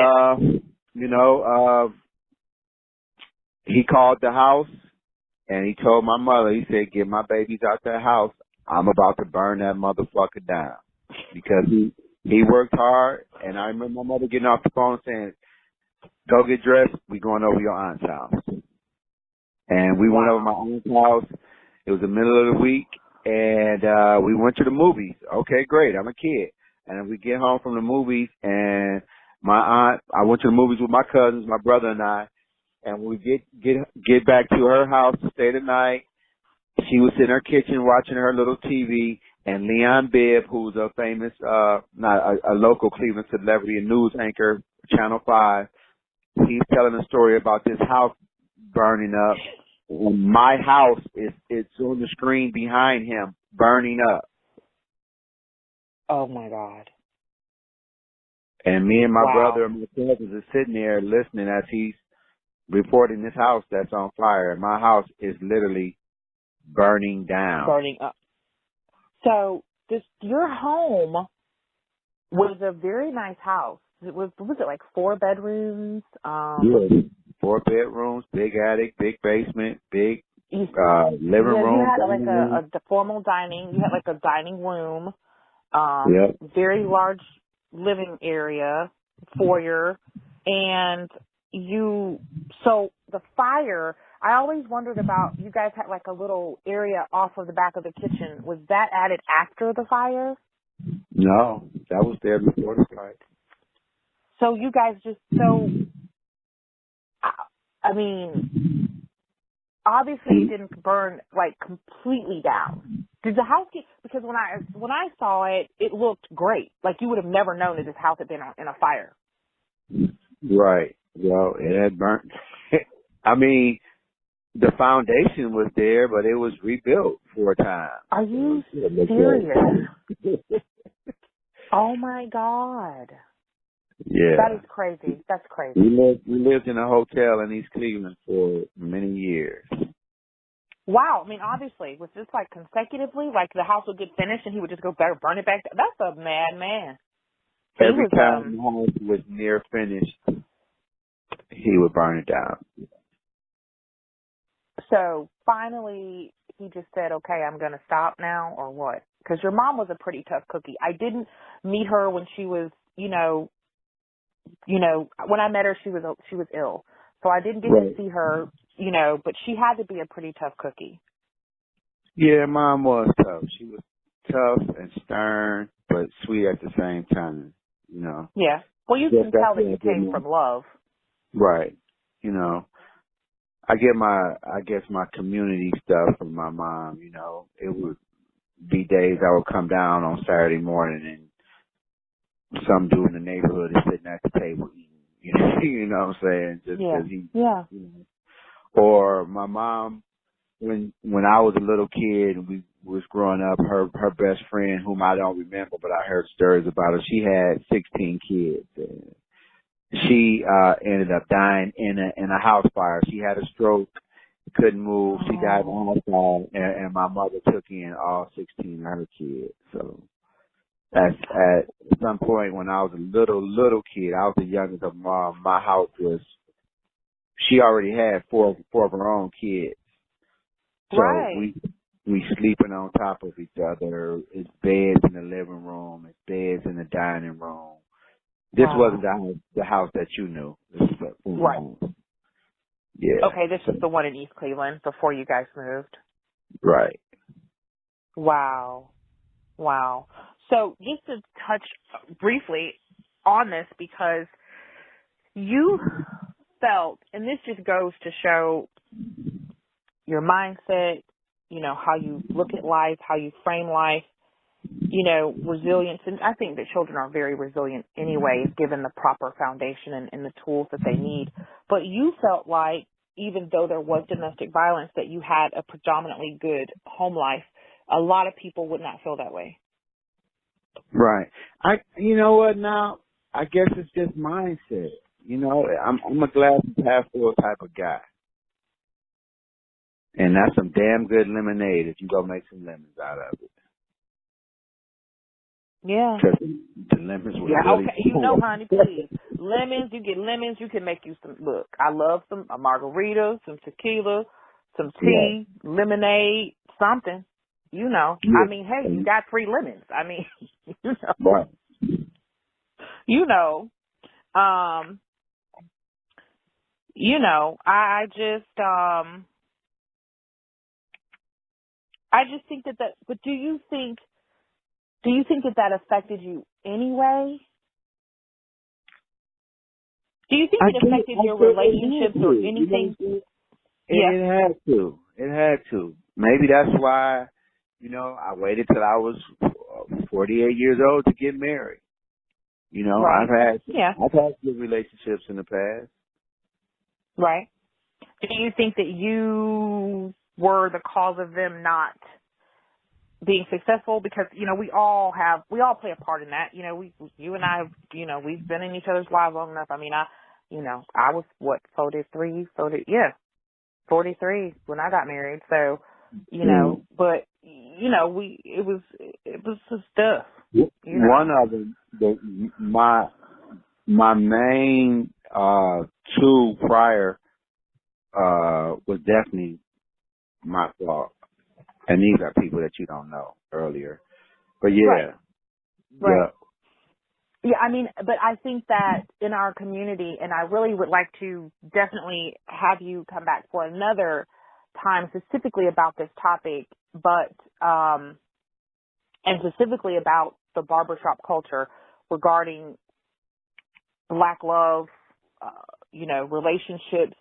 he called the house, and he told my mother, he said, get my babies out that house. I'm about to burn that motherfucker down. Because he worked hard, and I remember my mother getting off the phone saying, go get dressed, we going over your aunt's house. And we went over my aunt's house. It was the middle of the week, and we went to the movies. Okay, great, I'm a kid. And we get home from the movies, and I went to the movies with my cousins, my brother and I, and when we get back to her house to stay the night, she was in her kitchen watching her little TV, and Leon Bibb, who's a famous, a local Cleveland celebrity, a news anchor, Channel 5, he's telling a story about this house burning up. And my house it's on the screen behind him, burning up. Oh my God. And me and my brother and my cousins are sitting there listening as he's reporting this house that's on fire. And my house is literally burning down. Burning up. So your home was a very nice house. Was it like 4 bedrooms? Yeah, 4 bedrooms, big attic, big basement, big living room. You had like a formal dining. You had like a dining room. Very large living area, foyer, and so the fire, I always wondered about, you guys had like a little area off of the back of the kitchen. Was that added after the fire? No, that was there before the fire. So you guys I mean, obviously it didn't burn like completely down. Did the house because when I saw it, it looked great. Like you would have never known that this house had been in a fire. Right. Well, it had burnt. I mean, the foundation was there, but it was rebuilt 4 times. Are you serious? Oh my God. Yeah. That is crazy. That's crazy. We lived in a hotel in East Cleveland for many years. Wow. I mean, obviously, was this like consecutively? Like the house would get finished and he would just go burn it back? That's a mad man. Every time the house was near finished, he would burn it down. So finally, he just said, okay, I'm going to stop now, or what? Because your mom was a pretty tough cookie. I didn't meet her when she was, when I met her, she was ill. So I didn't get to see her, but she had to be a pretty tough cookie. Yeah, Mom was tough. She was tough and stern, but sweet at the same time, Yeah. Well, you can tell that you came from love. Right. I guess my community stuff from my mom, it would be days I would come down on Saturday morning and some dude in the neighborhood is sitting at the table eating. You know what I'm saying? Just because Or my mom, when I was a little kid and we was growing up, her best friend, whom I don't remember, but I heard stories about her, she had 16 kids. She ended up dying in a house fire. She had a stroke, couldn't move. She died on her side, and my mother took in all 16 of her kids. So that's at some point when I was a little kid. I was the youngest of mom. My house was. She already had four of her own kids. So Right. we sleeping on top of each other. It's beds in the living room. It's beds in the dining room. This wasn't the house that you knew. This is the Right. home. Yeah. Okay, this is the one in East Cleveland before you guys moved. Right. Wow. Wow. So just to touch briefly on this, because you felt, and this just goes to show your mindset, you know, how you look at life, how you frame life, you know, resilience. And I think that children are very resilient anyways, given the proper foundation and the tools that they need. But you felt like, even though there was domestic violence, that you had a predominantly good home life. A lot of people would not feel that way. Right. You know what now? I guess it's just mindset. You know, I'm a glass half full type of guy. And that's some damn good lemonade if you go make some lemons out of it. Yeah. Because the lemons were really Okay. You know, honey, please. Lemons, you get lemons, you can make you some, look, I love some a margarita, some tequila, some tea, lemonade, something. You know. Yeah. I mean, hey, you got 3 lemons. I mean, you know. Right. You know. You know, I just think that but do you think that affected you anyway? Do you think it affected your relationships or anything? It had to. It had to. Maybe that's why, you know, I waited till I was 48 years old to get married. You know, Right. I've had good relationships in the past. Right. Do you think that you were the cause of them not being successful? Because, you know, we all play a part in that. You know, you and I, you know, we've been in each other's lives long enough. I mean, I was 43 when I got married. So, you know, but, you know, it was just stuff. You know? One of them, my main, 2 prior, was definitely my fault. And these are people that you don't know earlier. But yeah. Right. Yeah, I mean, but I think that in our community, and I really would like to definitely have you come back for another time specifically about this topic, but, and specifically about the barbershop culture regarding Black love, you know, relationships,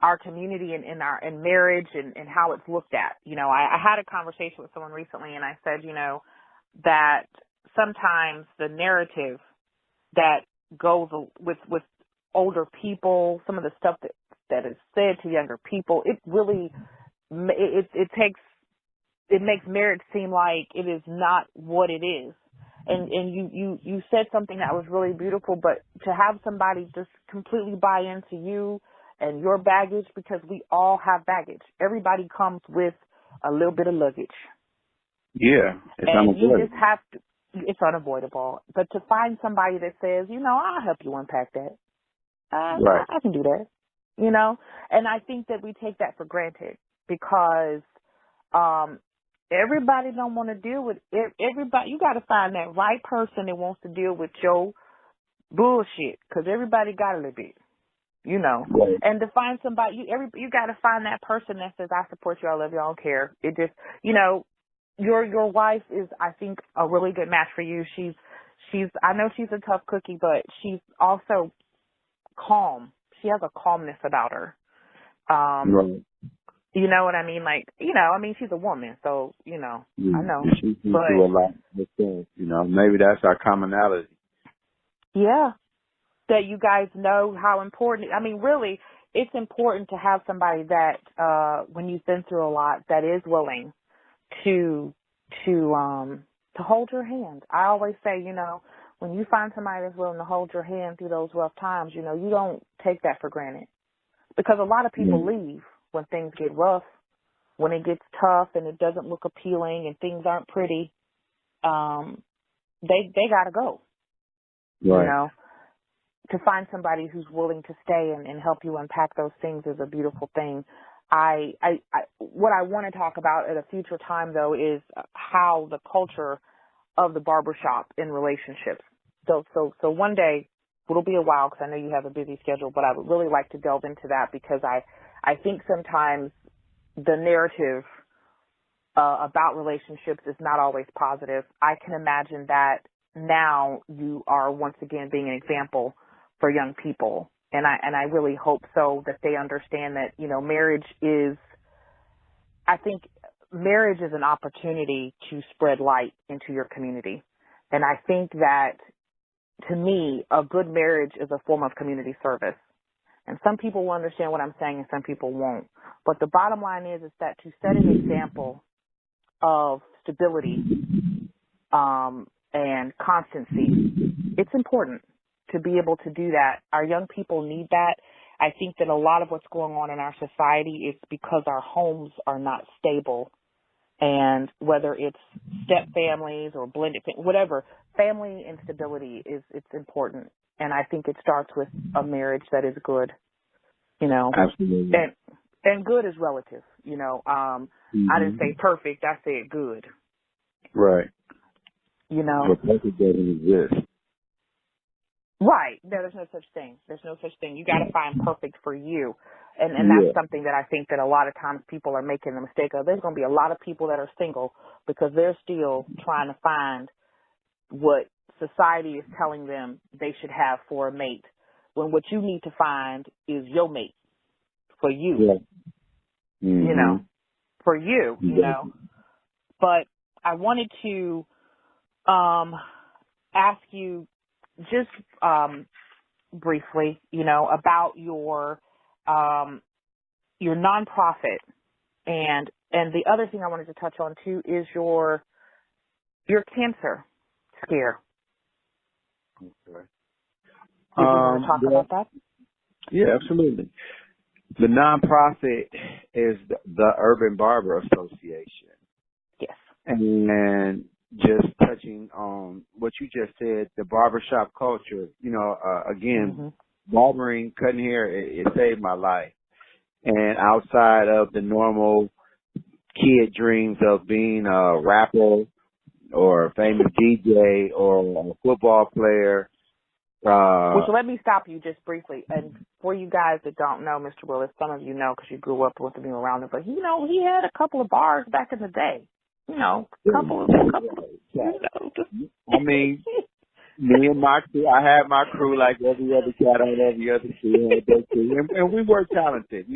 our community and marriage and how it's looked at. You know, I had a conversation with someone recently and I said, you know, that sometimes the narrative that goes with older people, some of the stuff that is said to younger people, it really, it makes marriage seem like it is not what it is. And you said something that was really beautiful, but to have somebody just completely buy into you and your baggage, because we all have baggage. Everybody comes with a little bit of luggage. Yeah, it's and unavoidable. You just have to, it's unavoidable. But to find somebody that says, you know, I'll help you unpack that. Right. I can do that. You know? And I think that we take that for granted because everybody don't want to deal with everybody. You got to find that right person that wants to deal with your bullshit, because everybody got a little bit, you know. Right. And to find somebody, you got to find that person that says, I support you, I love you, I don't care. It just, you know, your wife is, I think, a really good match for you. She's I know she's a tough cookie, but she's also calm. She has a calmness about her. Right. You know what I mean? Like, you know, I mean, she's a woman, so, you know, I know. She but do a lot of things, you know. Maybe that's our commonality. Yeah, that you guys know how important. I mean, really, it's important to have somebody that, when you've been through a lot, that is willing to hold your hand. I always say, you know, when you find somebody that's willing to hold your hand through those rough times, you know, you don't take that for granted. Because a lot of people leave when things get rough, when it gets tough and it doesn't look appealing and things aren't pretty. They gotta go. Right. You know, to find somebody who's willing to stay and help you unpack those things is a beautiful thing. What I want to talk about at a future time though is how the culture of the barbershop in relationships. So one day, it'll be a while because I know you have a busy schedule, but I would really like to delve into that because I think sometimes the narrative about relationships is not always positive. I can imagine that now you are once again being an example for young people. And I really hope so that they understand that, you know, I think marriage is an opportunity to spread light into your community. And I think that, to me, a good marriage is a form of community service. And some people will understand what I'm saying and some people won't. But the bottom line is that to set an example of stability and constancy, it's important to be able to do that. Our young people need that. I think that a lot of what's going on in our society is because our homes are not stable. And whether it's step families or blended, whatever, family and stability it's important. And I think it starts with a marriage that is good, you know. Absolutely. And good is relative, you know. I didn't say perfect, I said good. Right. You know. But perfect doesn't exist. Right. No, there's no such thing. There's no such thing. You got to find perfect for you. And that's something that I think that a lot of times people are making the mistake of. There's going to be a lot of people that are single because they're still trying to find what society is telling them they should have for a mate, when what you need to find is your mate for you. Yeah. Mm-hmm. You know, for you, you know. But I wanted to ask you just briefly, you know, about your nonprofit, and the other thing I wanted to touch on too is your cancer scare. Okay. Did you want to talk about that? Yeah, absolutely. The nonprofit is the Urban Barber Association. Yes. And just touching on what you just said, the barbershop culture, you know, again, barbering, cutting hair, it saved my life. And outside of the normal kid dreams of being a rapper or a famous DJ or a football player. Which, let me stop you just briefly. And for you guys that don't know Mr. Willis, some of you know because you grew up with him around him, but you know, he had a couple of bars back in the day. You know, couple of you know. I mean, me and my crew, I had my crew like every other cat on every other crew, and we were talented.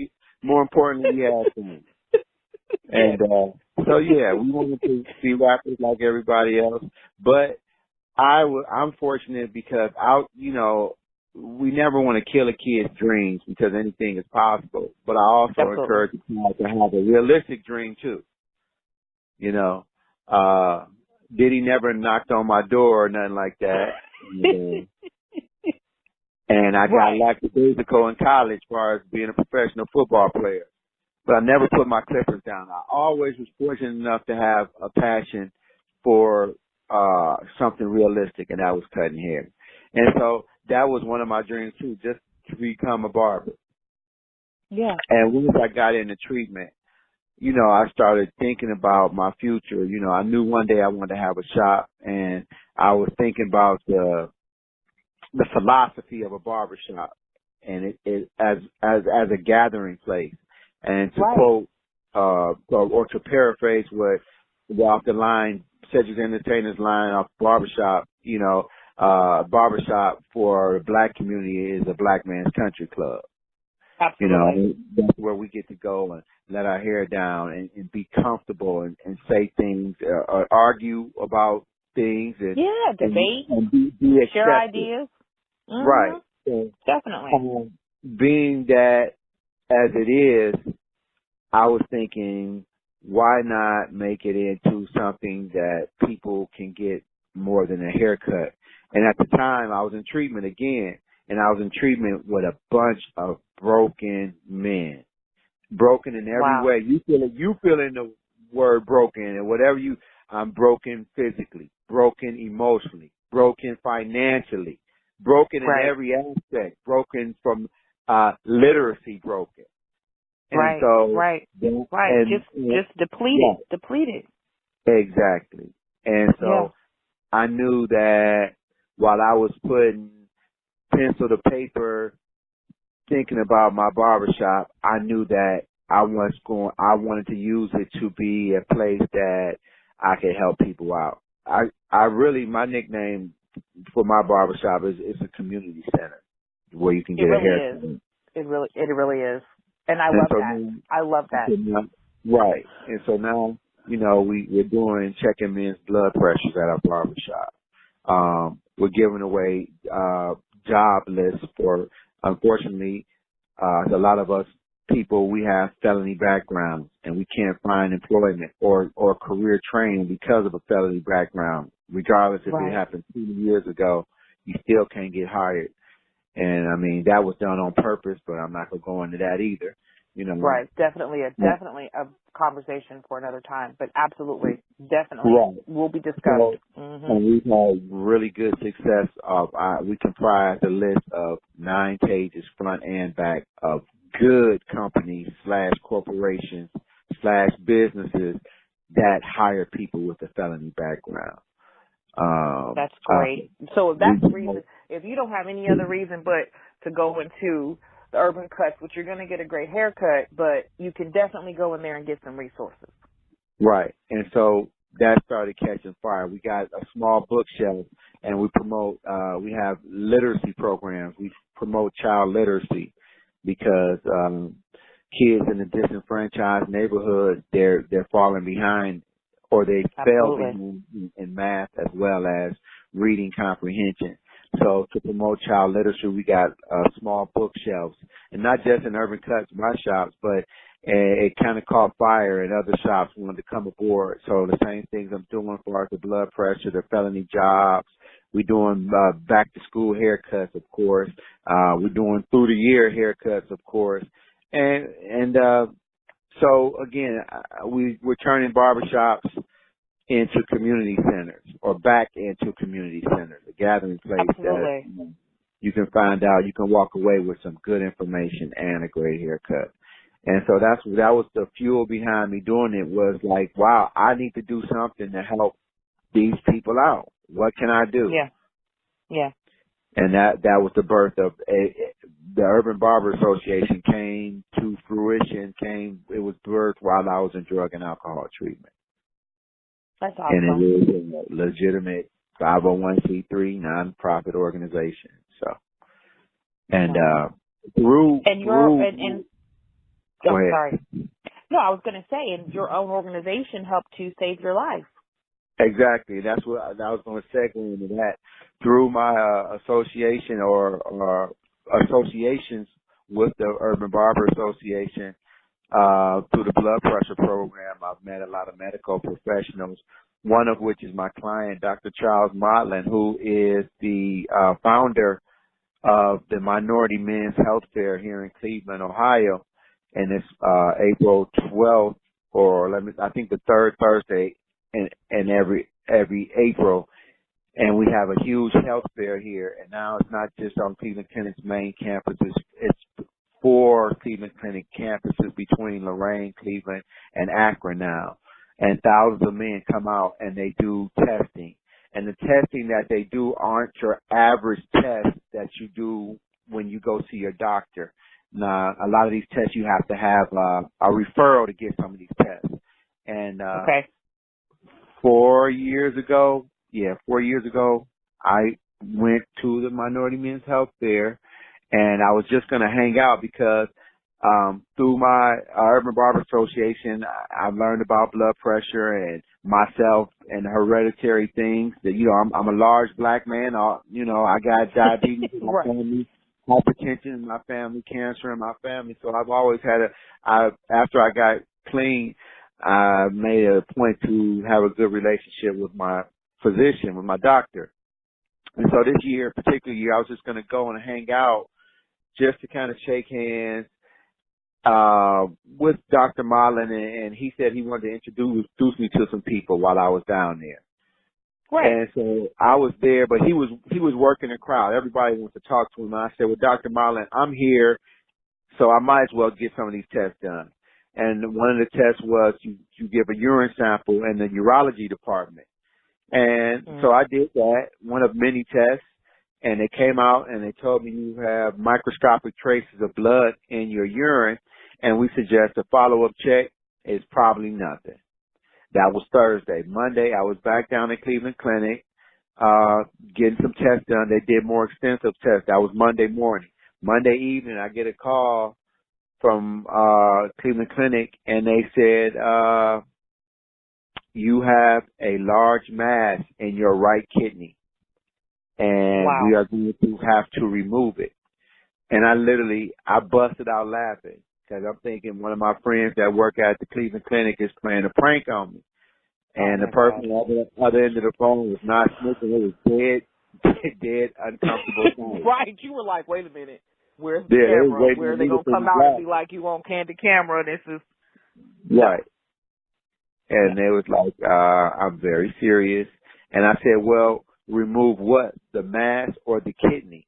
More importantly, we had fun. And so, yeah, we wanted to be rappers like everybody else. But I'm fortunate because you know, we never want to kill a kid's dreams because anything is possible. But I also encourage the child to have a realistic dream too. You know, Diddy never knocked on my door or nothing like that. And I got lackadaisical in college as far as being a professional football player. But I never put my clippers down. I always was fortunate enough to have a passion for something realistic, and that was cutting hair. And so that was one of my dreams too, just to become a barber. Yeah. And once I got into treatment, you know, I started thinking about my future. You know, I knew one day I wanted to have a shop, and I was thinking about the philosophy of a barbershop, and it as a gathering place. And to quote or to paraphrase what off the line, Cedric Entertainer's line off Barbershop, you know, barbershop for the black community is a black man's country club. Absolutely. You know, that's where we get to go and let our hair down and be comfortable and say things, or argue about things. And, debate. And be share ideas. Mm-hmm. Right. So, definitely. Being that as it is, I was thinking, why not make it into something that people can get more than a haircut? And at the time, I was in treatment again, and I was in treatment with a bunch of broken men. Broken in every Wow. way. You feel in the word broken, and whatever I'm broken physically, broken emotionally, broken financially, broken in Right. every aspect, broken from literacy, broken. And Right. so, Right. Right. and Just depleted. yeah, Depleted. exactly. And Yeah. so I knew that while I was putting pencil to paper, thinking about my barbershop, I knew that I wanted to use it to be a place that I could help people out. I really, my nickname for my barbershop is it's a community center where you can It get a really haircut. is. It really is. And I And love so that. now, I love that. right. And so now, we're doing checking men's blood pressures at our barbershop. We're giving away job lists for, unfortunately, a lot of us people, we have felony backgrounds and we can't find employment or career training because of a felony background. Regardless if it Right. happened 2 years ago, you still can't get hired. And I mean, that was done on purpose, but I'm not going to go into that either. Right. Definitely a conversation for another time, but absolutely, definitely Right. will be discussed. So, Mm-hmm. and we've had really good success we comprise a list of 9 pages front and back of good companies / corporations / businesses that hire people with a felony background. That's great. So if that's the reason, if you don't have any other reason but to go into the Urban Cuts, which you're going to get a great haircut, but you can definitely go in there and get some resources. Right. And so that started catching fire. We got a small bookshelf and we promote, we have literacy programs. We promote child literacy because, kids in the disenfranchised neighborhoods, they're falling behind or they fail behind in math as well as reading comprehension. So to promote child literacy, we got small bookshelves, and not just in Urban Cuts, my shops, but it kind of caught fire and other shops wanted to come aboard. So the same things I'm doing for the blood pressure, the felony jobs. We're doing back to school haircuts, of course. We're doing through the year haircuts, of course. And so again, we're turning barbershops into community centers or back into community centers, a gathering place Absolutely. that you can find out, you can walk away with some good information and a great haircut. And so that was the fuel behind me doing it, was like, wow, I need to do something to help these people out. What can I do? Yeah. Yeah. And that was the birth of the Urban Barber Association came to fruition, it was birthed while I was in drug and alcohol treatment. That's awesome. And it is a legitimate 501c3 nonprofit organization. So, and through I'm sorry. No, I was going to say, and your own organization helped to save your life. Exactly. That's what I was going to segue into that. Through my association or associations with the Urban Barber Association, through the blood pressure program, I've met a lot of medical professionals, one of which is my client, Dr. Charles Motlin, who is the founder of the Minority Men's Health Fair here in Cleveland, Ohio. And it's April 12th, I think the third Thursday in every April. And we have a huge health fair here. And now it's not just on Cleveland Clinic's main campus. It's 4 Cleveland Clinic campuses between Lorain, Cleveland, and Akron now. And thousands of men come out and they do testing. And the testing that they do aren't your average tests that you do when you go see your doctor. Now, a lot of these tests you have to have a referral to get some of these tests. And 4 years ago, I went to the Minority Men's Health Fair, and I was just going to hang out because through my Urban Barber Association, I learned about blood pressure and myself and hereditary things. That I'm a large black man. I got diabetes in my family, hypertension in my family, cancer in my family. So I've always had after I got clean, I made a point to have a good relationship with my physician, with my doctor. And so this year, particular year, I was just going to go and hang out just to kind of shake hands with Dr. Marlin, and he said he wanted to introduce me to some people while I was down there. Right. And so I was there, but he was working the crowd. Everybody wants to talk to him. And I said, well, Dr. Marlin, I'm here, so I might as well get some of these tests done. And one of the tests was you give a urine sample in the urology department. And so I did that, one of many tests, and they came out and they told me you have microscopic traces of blood in your urine, and we suggest a follow-up check is probably nothing. That was Thursday. Monday, I was back down at Cleveland Clinic, getting some tests done. They did more extensive tests. That was Monday morning. Monday evening, I get a call from Cleveland Clinic, and they said, you have a large mass in your right kidney, and Wow. we are going to have to remove it. And I busted out laughing because I'm thinking one of my friends that work at the Cleveland Clinic is playing a prank on me. And the person on the other end of the phone was not sniffing. It was dead, uncomfortable. Right. You were like, wait a minute. Where's the Yeah, camera? Where are they going to come out and be like, you on candid camera? This is... Right. And they was like, I'm very serious. And I said, well, remove what? The mass or the kidney?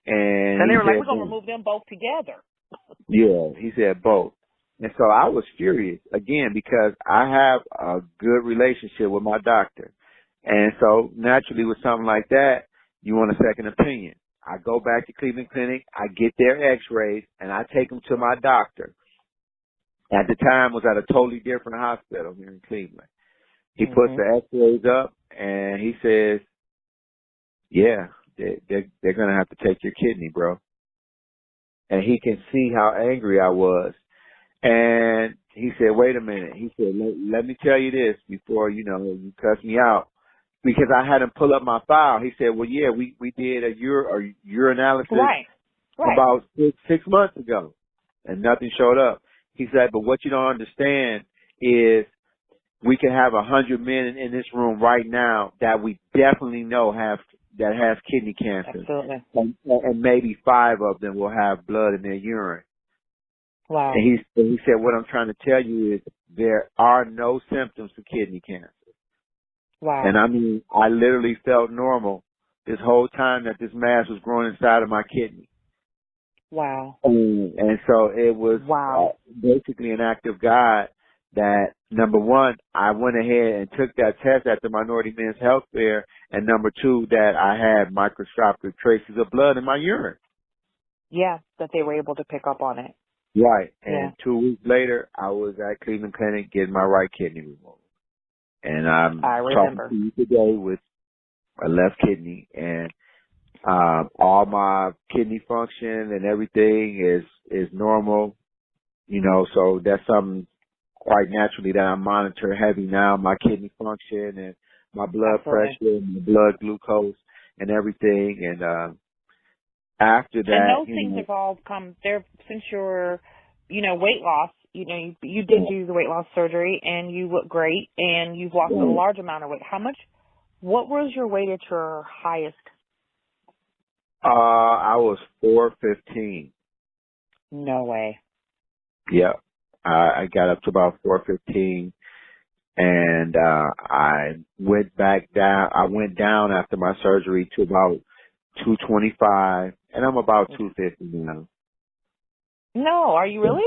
And they were like, said, we're going to remove them both together. Yeah, he said both. And so I was furious, again, because I have a good relationship with my doctor. And so naturally with something like that, you want a second opinion. I go back to Cleveland Clinic, I get their x-rays, and I take them to my doctor. At the time was at a totally different hospital here in Cleveland. He puts the x-rays up and he says, yeah, they're going to have to take your kidney, bro. And he can see how angry I was. And he said, wait a minute. He said, let me tell you this before, you cuss me out. Because I had him pull up my file. He said, well, yeah, we did a urinalysis right. about six months ago, and nothing showed up. He said, but what you don't understand is we can have 100 men in this room right now that we definitely know have kidney cancer. Absolutely. And maybe 5 of them will have blood in their urine. Wow. And he said, what I'm trying to tell you is there are no symptoms for kidney cancer. Wow. And I mean, I literally felt normal this whole time that this mass was growing inside of my kidney. Wow. And so it was basically an act of God that, number one, I went ahead and took that test at the Minority Men's Health Fair, and number 2, that I had microscopic traces of blood in my urine. Yeah, that they were able to pick up on it. Right. And 2 weeks later, I was at Cleveland Clinic getting my right kidney removed. And I'm talking to you today with my left kidney, and all my kidney function and everything is normal, so that's something quite naturally that I monitor heavy now, my kidney function and my blood pressure and my blood glucose and everything. And after that, and those things have all come there since your, weight loss. You did do the weight loss surgery, and you look great, and you've lost a large amount of weight. What was your weight at your highest? I was 415. No way. Yeah. I got up to about 415, and I went back down. I went down after my surgery to about 225, and I'm about 250 now. No, are you really?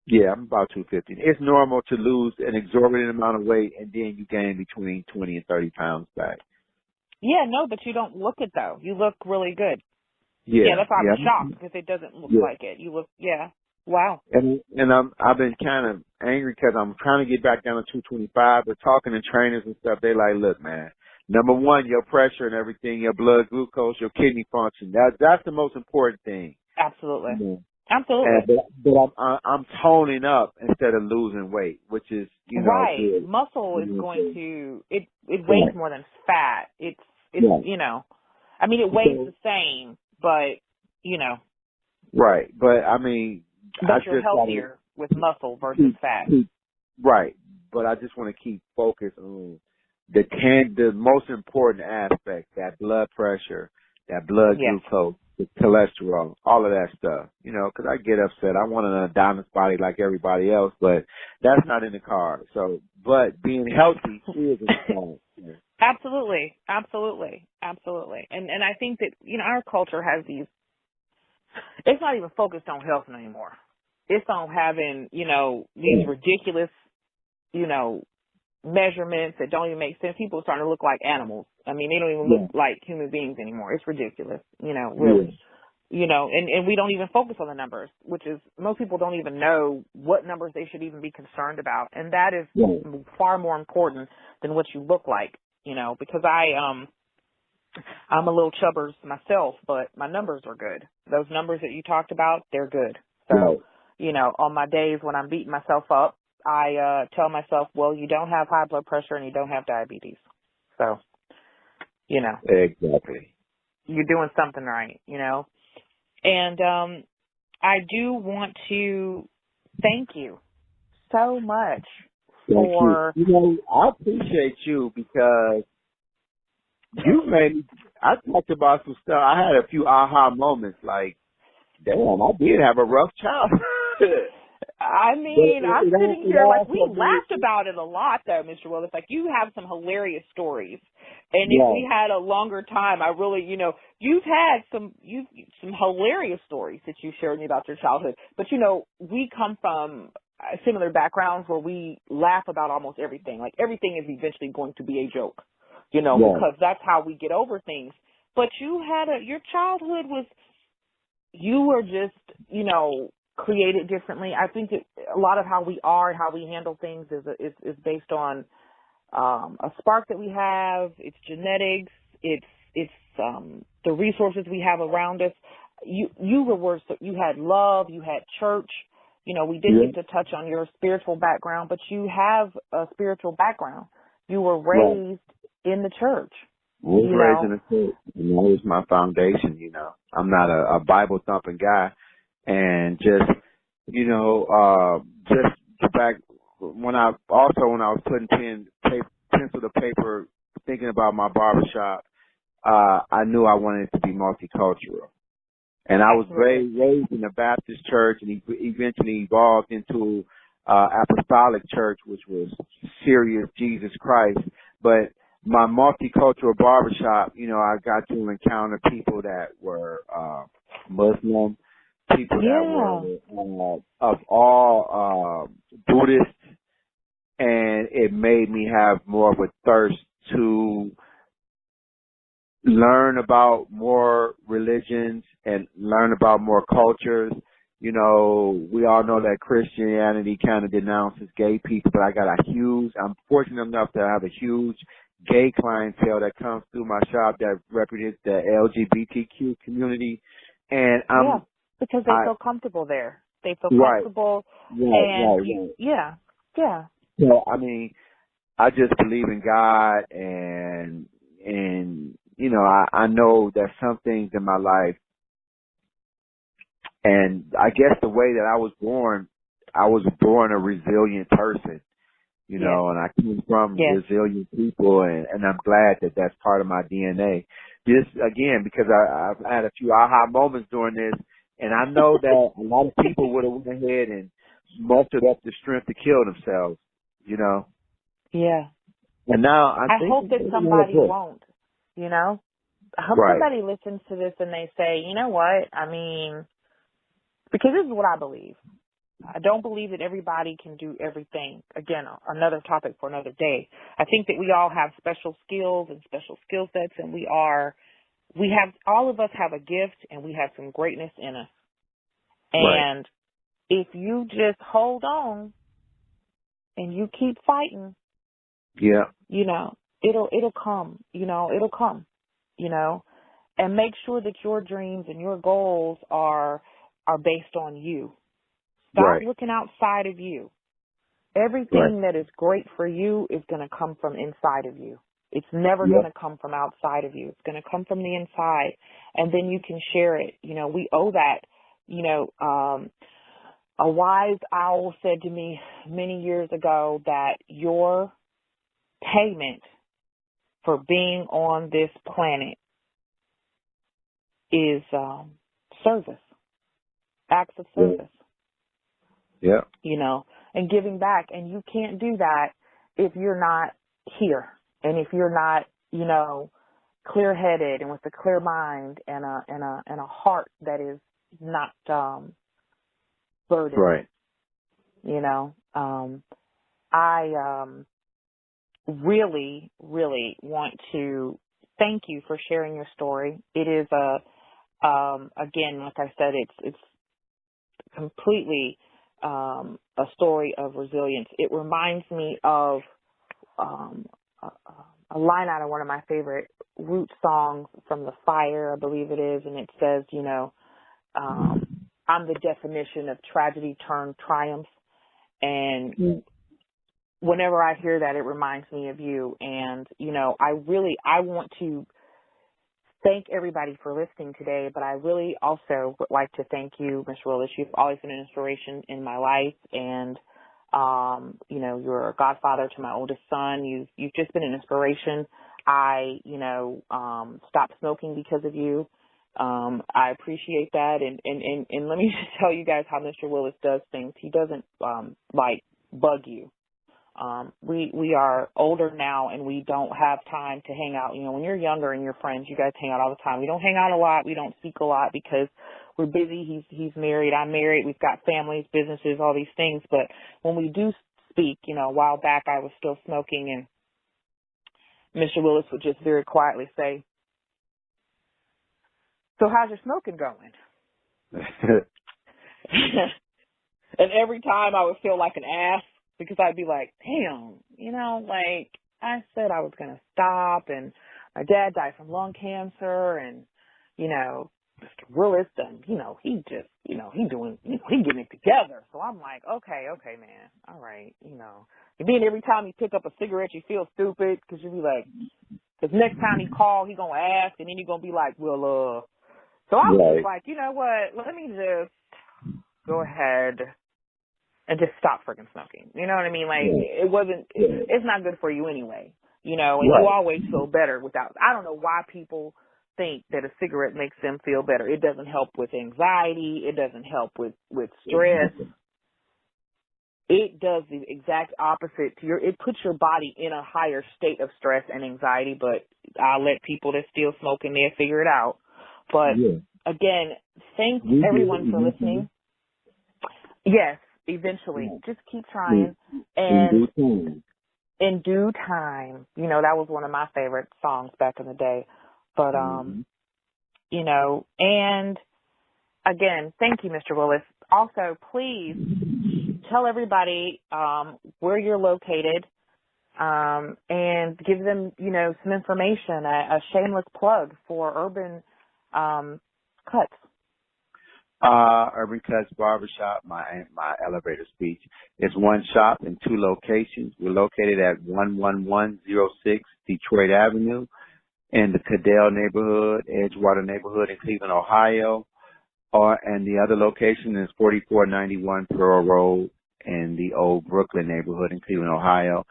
Yeah, I'm about 250. It's normal to lose an exorbitant amount of weight, and then you gain between 20 and 30 pounds back. Yeah, no, but you don't look it, though. You look really good. Yeah, that's why I'm shocked, because it doesn't look like it. You look, wow. And I've been kind of angry because I'm trying to get back down to 225, but talking to trainers and stuff, they like, look, man, number one, your pressure and everything, your blood glucose, your kidney function, that's the most important thing. Absolutely. Yeah. Absolutely. But I'm toning up instead of losing weight, which is, right. good. Muscle is going to, it weighs more than fat. It's it weighs the same, but, Right. But I mean, but you're healthier with muscle versus fat. Right. But I just want to keep focused on the most important aspect, that blood pressure, that blood Yes. glucose, the cholesterol, all of that stuff. You know, 'cause I get upset. I want an Adonis body like everybody else, but that's not in the card. So, but being healthy is in the card. Yeah. Absolutely. Absolutely. Absolutely. And I think that, our culture has these, it's not even focused on health anymore. It's on having, these ridiculous, you know, measurements that don't even make sense. People are starting to look like animals. I mean, they don't even look like human beings anymore. It's ridiculous, really. And we don't even focus on the numbers, which is, most people don't even know what numbers they should even be concerned about. And that is far more important than what you look like, because I'm a little chubbers myself, but my numbers are good. Those numbers that you talked about, they're good. So, on my days when I'm beating myself up, I tell myself, well, you don't have high blood pressure and you don't have diabetes. So, Exactly. you're doing something right, And I do want to thank you so much for... Thank you. I appreciate you because you made me, I talked about some stuff. I had a few aha moments like, damn, I did have a rough childhood. I mean, I'm sitting here like, we laughed about it a lot though, Mr. Willis. Like, you have some hilarious stories. And if we had a longer time, I really, you've had some hilarious stories that you shared with me about your childhood. But, we come from similar backgrounds where we laugh about almost everything. Like, everything is eventually going to be a joke, because that's how we get over things. But your childhood was, you were just, created differently. I think a lot of how we are and how we handle things is based on a spark that we have. It's genetics. It's the resources we have around us. You had love. You had church. We didn't get to touch on your spiritual background, but you have a spiritual background. You were raised in the church. I was raised in the church. And that was my foundation. I'm not a Bible thumping guy. And just back when I was putting pencil to paper, thinking about my barbershop, I knew I wanted it to be multicultural. And I was raised in a Baptist church and eventually evolved into apostolic church, which was Serious Jesus Christ. But my multicultural barbershop, I got to encounter people that were Muslim, people that were of all Buddhists, and it made me have more of a thirst to learn about more religions and learn about more cultures. We all know that Christianity kind of denounces gay people, but I'm fortunate enough to have a huge gay clientele that comes through my shop that represents the LGBTQ community. And because they feel comfortable there. They feel comfortable. Yeah. So, I mean, I just believe in God and I know that some things in my life, and I guess the way that I was born a resilient person, and I came from resilient people, and I'm glad that that's part of my DNA. Just, again, because I've had a few aha moments during this, and I know that a lot of people would have went ahead and mustered up the strength to kill themselves, Yeah. And now I hope that somebody won't, I hope somebody listens to this and they say, you know what? I mean, because this is what I believe. I don't believe that everybody can do everything. Again, another topic for another day. I think that we all have special skills and special skill sets, and all of us have a gift, and we have some greatness in us. And if you just hold on and you keep fighting, it'll come, it'll come, and make sure that your dreams and your goals are based on you. Stop looking outside of you. Everything that is great for you is going to come from inside of you. It's never going to come from outside of you. It's going to come from the inside, and then you can share it. We owe that. A wise owl said to me many years ago that your payment for being on this planet is service, acts of service. Yeah. You know, and giving back. And you can't do that if you're not here, and if you're not, you know, clear-headed and with a clear mind and a heart that is not burdened. Right. You know, I really, really want to thank you for sharing your story. It is again, like I said, it's completely a story of resilience. It reminds me of a line out of one of my favorite root songs from The Fire, I believe it is, and it says, you know, I'm the definition of tragedy turned triumph. And whenever I hear that, it reminds me of you. And, you know, I want to thank everybody for listening today, but I really also would like to thank you, Ms. Willis. You've always been an inspiration in my life, and you know, you're a godfather to my oldest son. You've just been an inspiration. I, you know, stopped smoking because of you. I appreciate that, and let me just tell you guys how Mr. Willis does things. He doesn't like bug you. We are older now, and we don't have time to hang out. You know, when you're younger and you're friends, you guys hang out all the time. We don't hang out a lot. We don't speak a lot because we're busy. He's married. I'm married. We've got families, businesses, all these things. But when we do speak, you know, a while back I was still smoking, and Mr. Willis would just very quietly say, "So how's your smoking going?" And every time I would feel like an ass, because I'd be like, damn, you know, like I said I was going to stop, and my dad died from lung cancer, and, you know, Mr. Willis, you know, he just, you know, he doing, you know, he getting it together. So I'm like, okay, man, all right, you know. And then every time you pick up a cigarette, you feel stupid, because you be like, because next time he call, he going to ask, and then you going to be like, well, so I was just like, you know what, let me just go ahead and just stop freaking smoking. You know what I mean? Like, it's not good for you anyway, you know, and you always feel better without, I don't know why people think that a cigarette makes them feel better. It doesn't help with anxiety. It doesn't help with stress. It does the exact opposite to it puts your body in a higher state of stress and anxiety, but I'll let people that still smoking there figure it out. But again, thank everyone for listening. Yes. Eventually, just keep trying, and in due time, you know, that was one of my favorite songs back in the day. But you know, and again, thank you, Mr. Willis. Also, please tell everybody where you're located, and give them, you know, some information, a shameless plug for Urban Cuts. Urban Cuts Barbershop, my elevator speech. It's one shop in two locations. We're located at 11106 Detroit Avenue in the Cadell neighborhood, Edgewater neighborhood in Cleveland, Ohio. And the other location is 4491 Pearl Road in the old Brooklyn neighborhood in Cleveland, Ohio.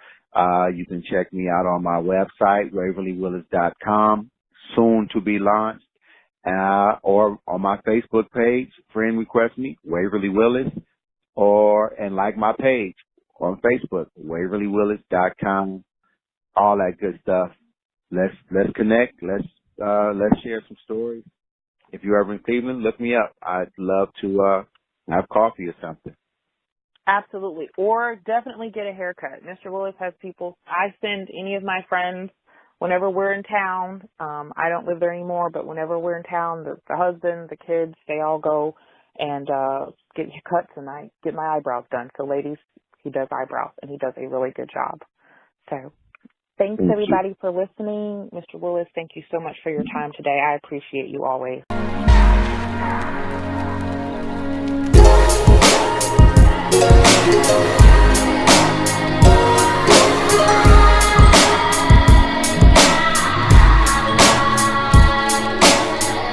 You can check me out on my website, waverlywillis.com, soon to be launched. Or on my Facebook page, friend request me, Waverly Willis, and like my page on Facebook, waverlywillis.com, all that good stuff. Let's connect. Let's share some stories. If you're ever in Cleveland, look me up. I'd love to have coffee or something. Absolutely. Or definitely get a haircut. Mr. Willis has people. I send any of my friends whenever we're in town. I don't live there anymore, but whenever we're in town, the husband, the kids, they all go and get cuts, and I get my eyebrows done. So ladies, he does eyebrows, and he does a really good job. So thanks everybody for listening. Mr. Willis, thank you so much for your time today. I appreciate you always.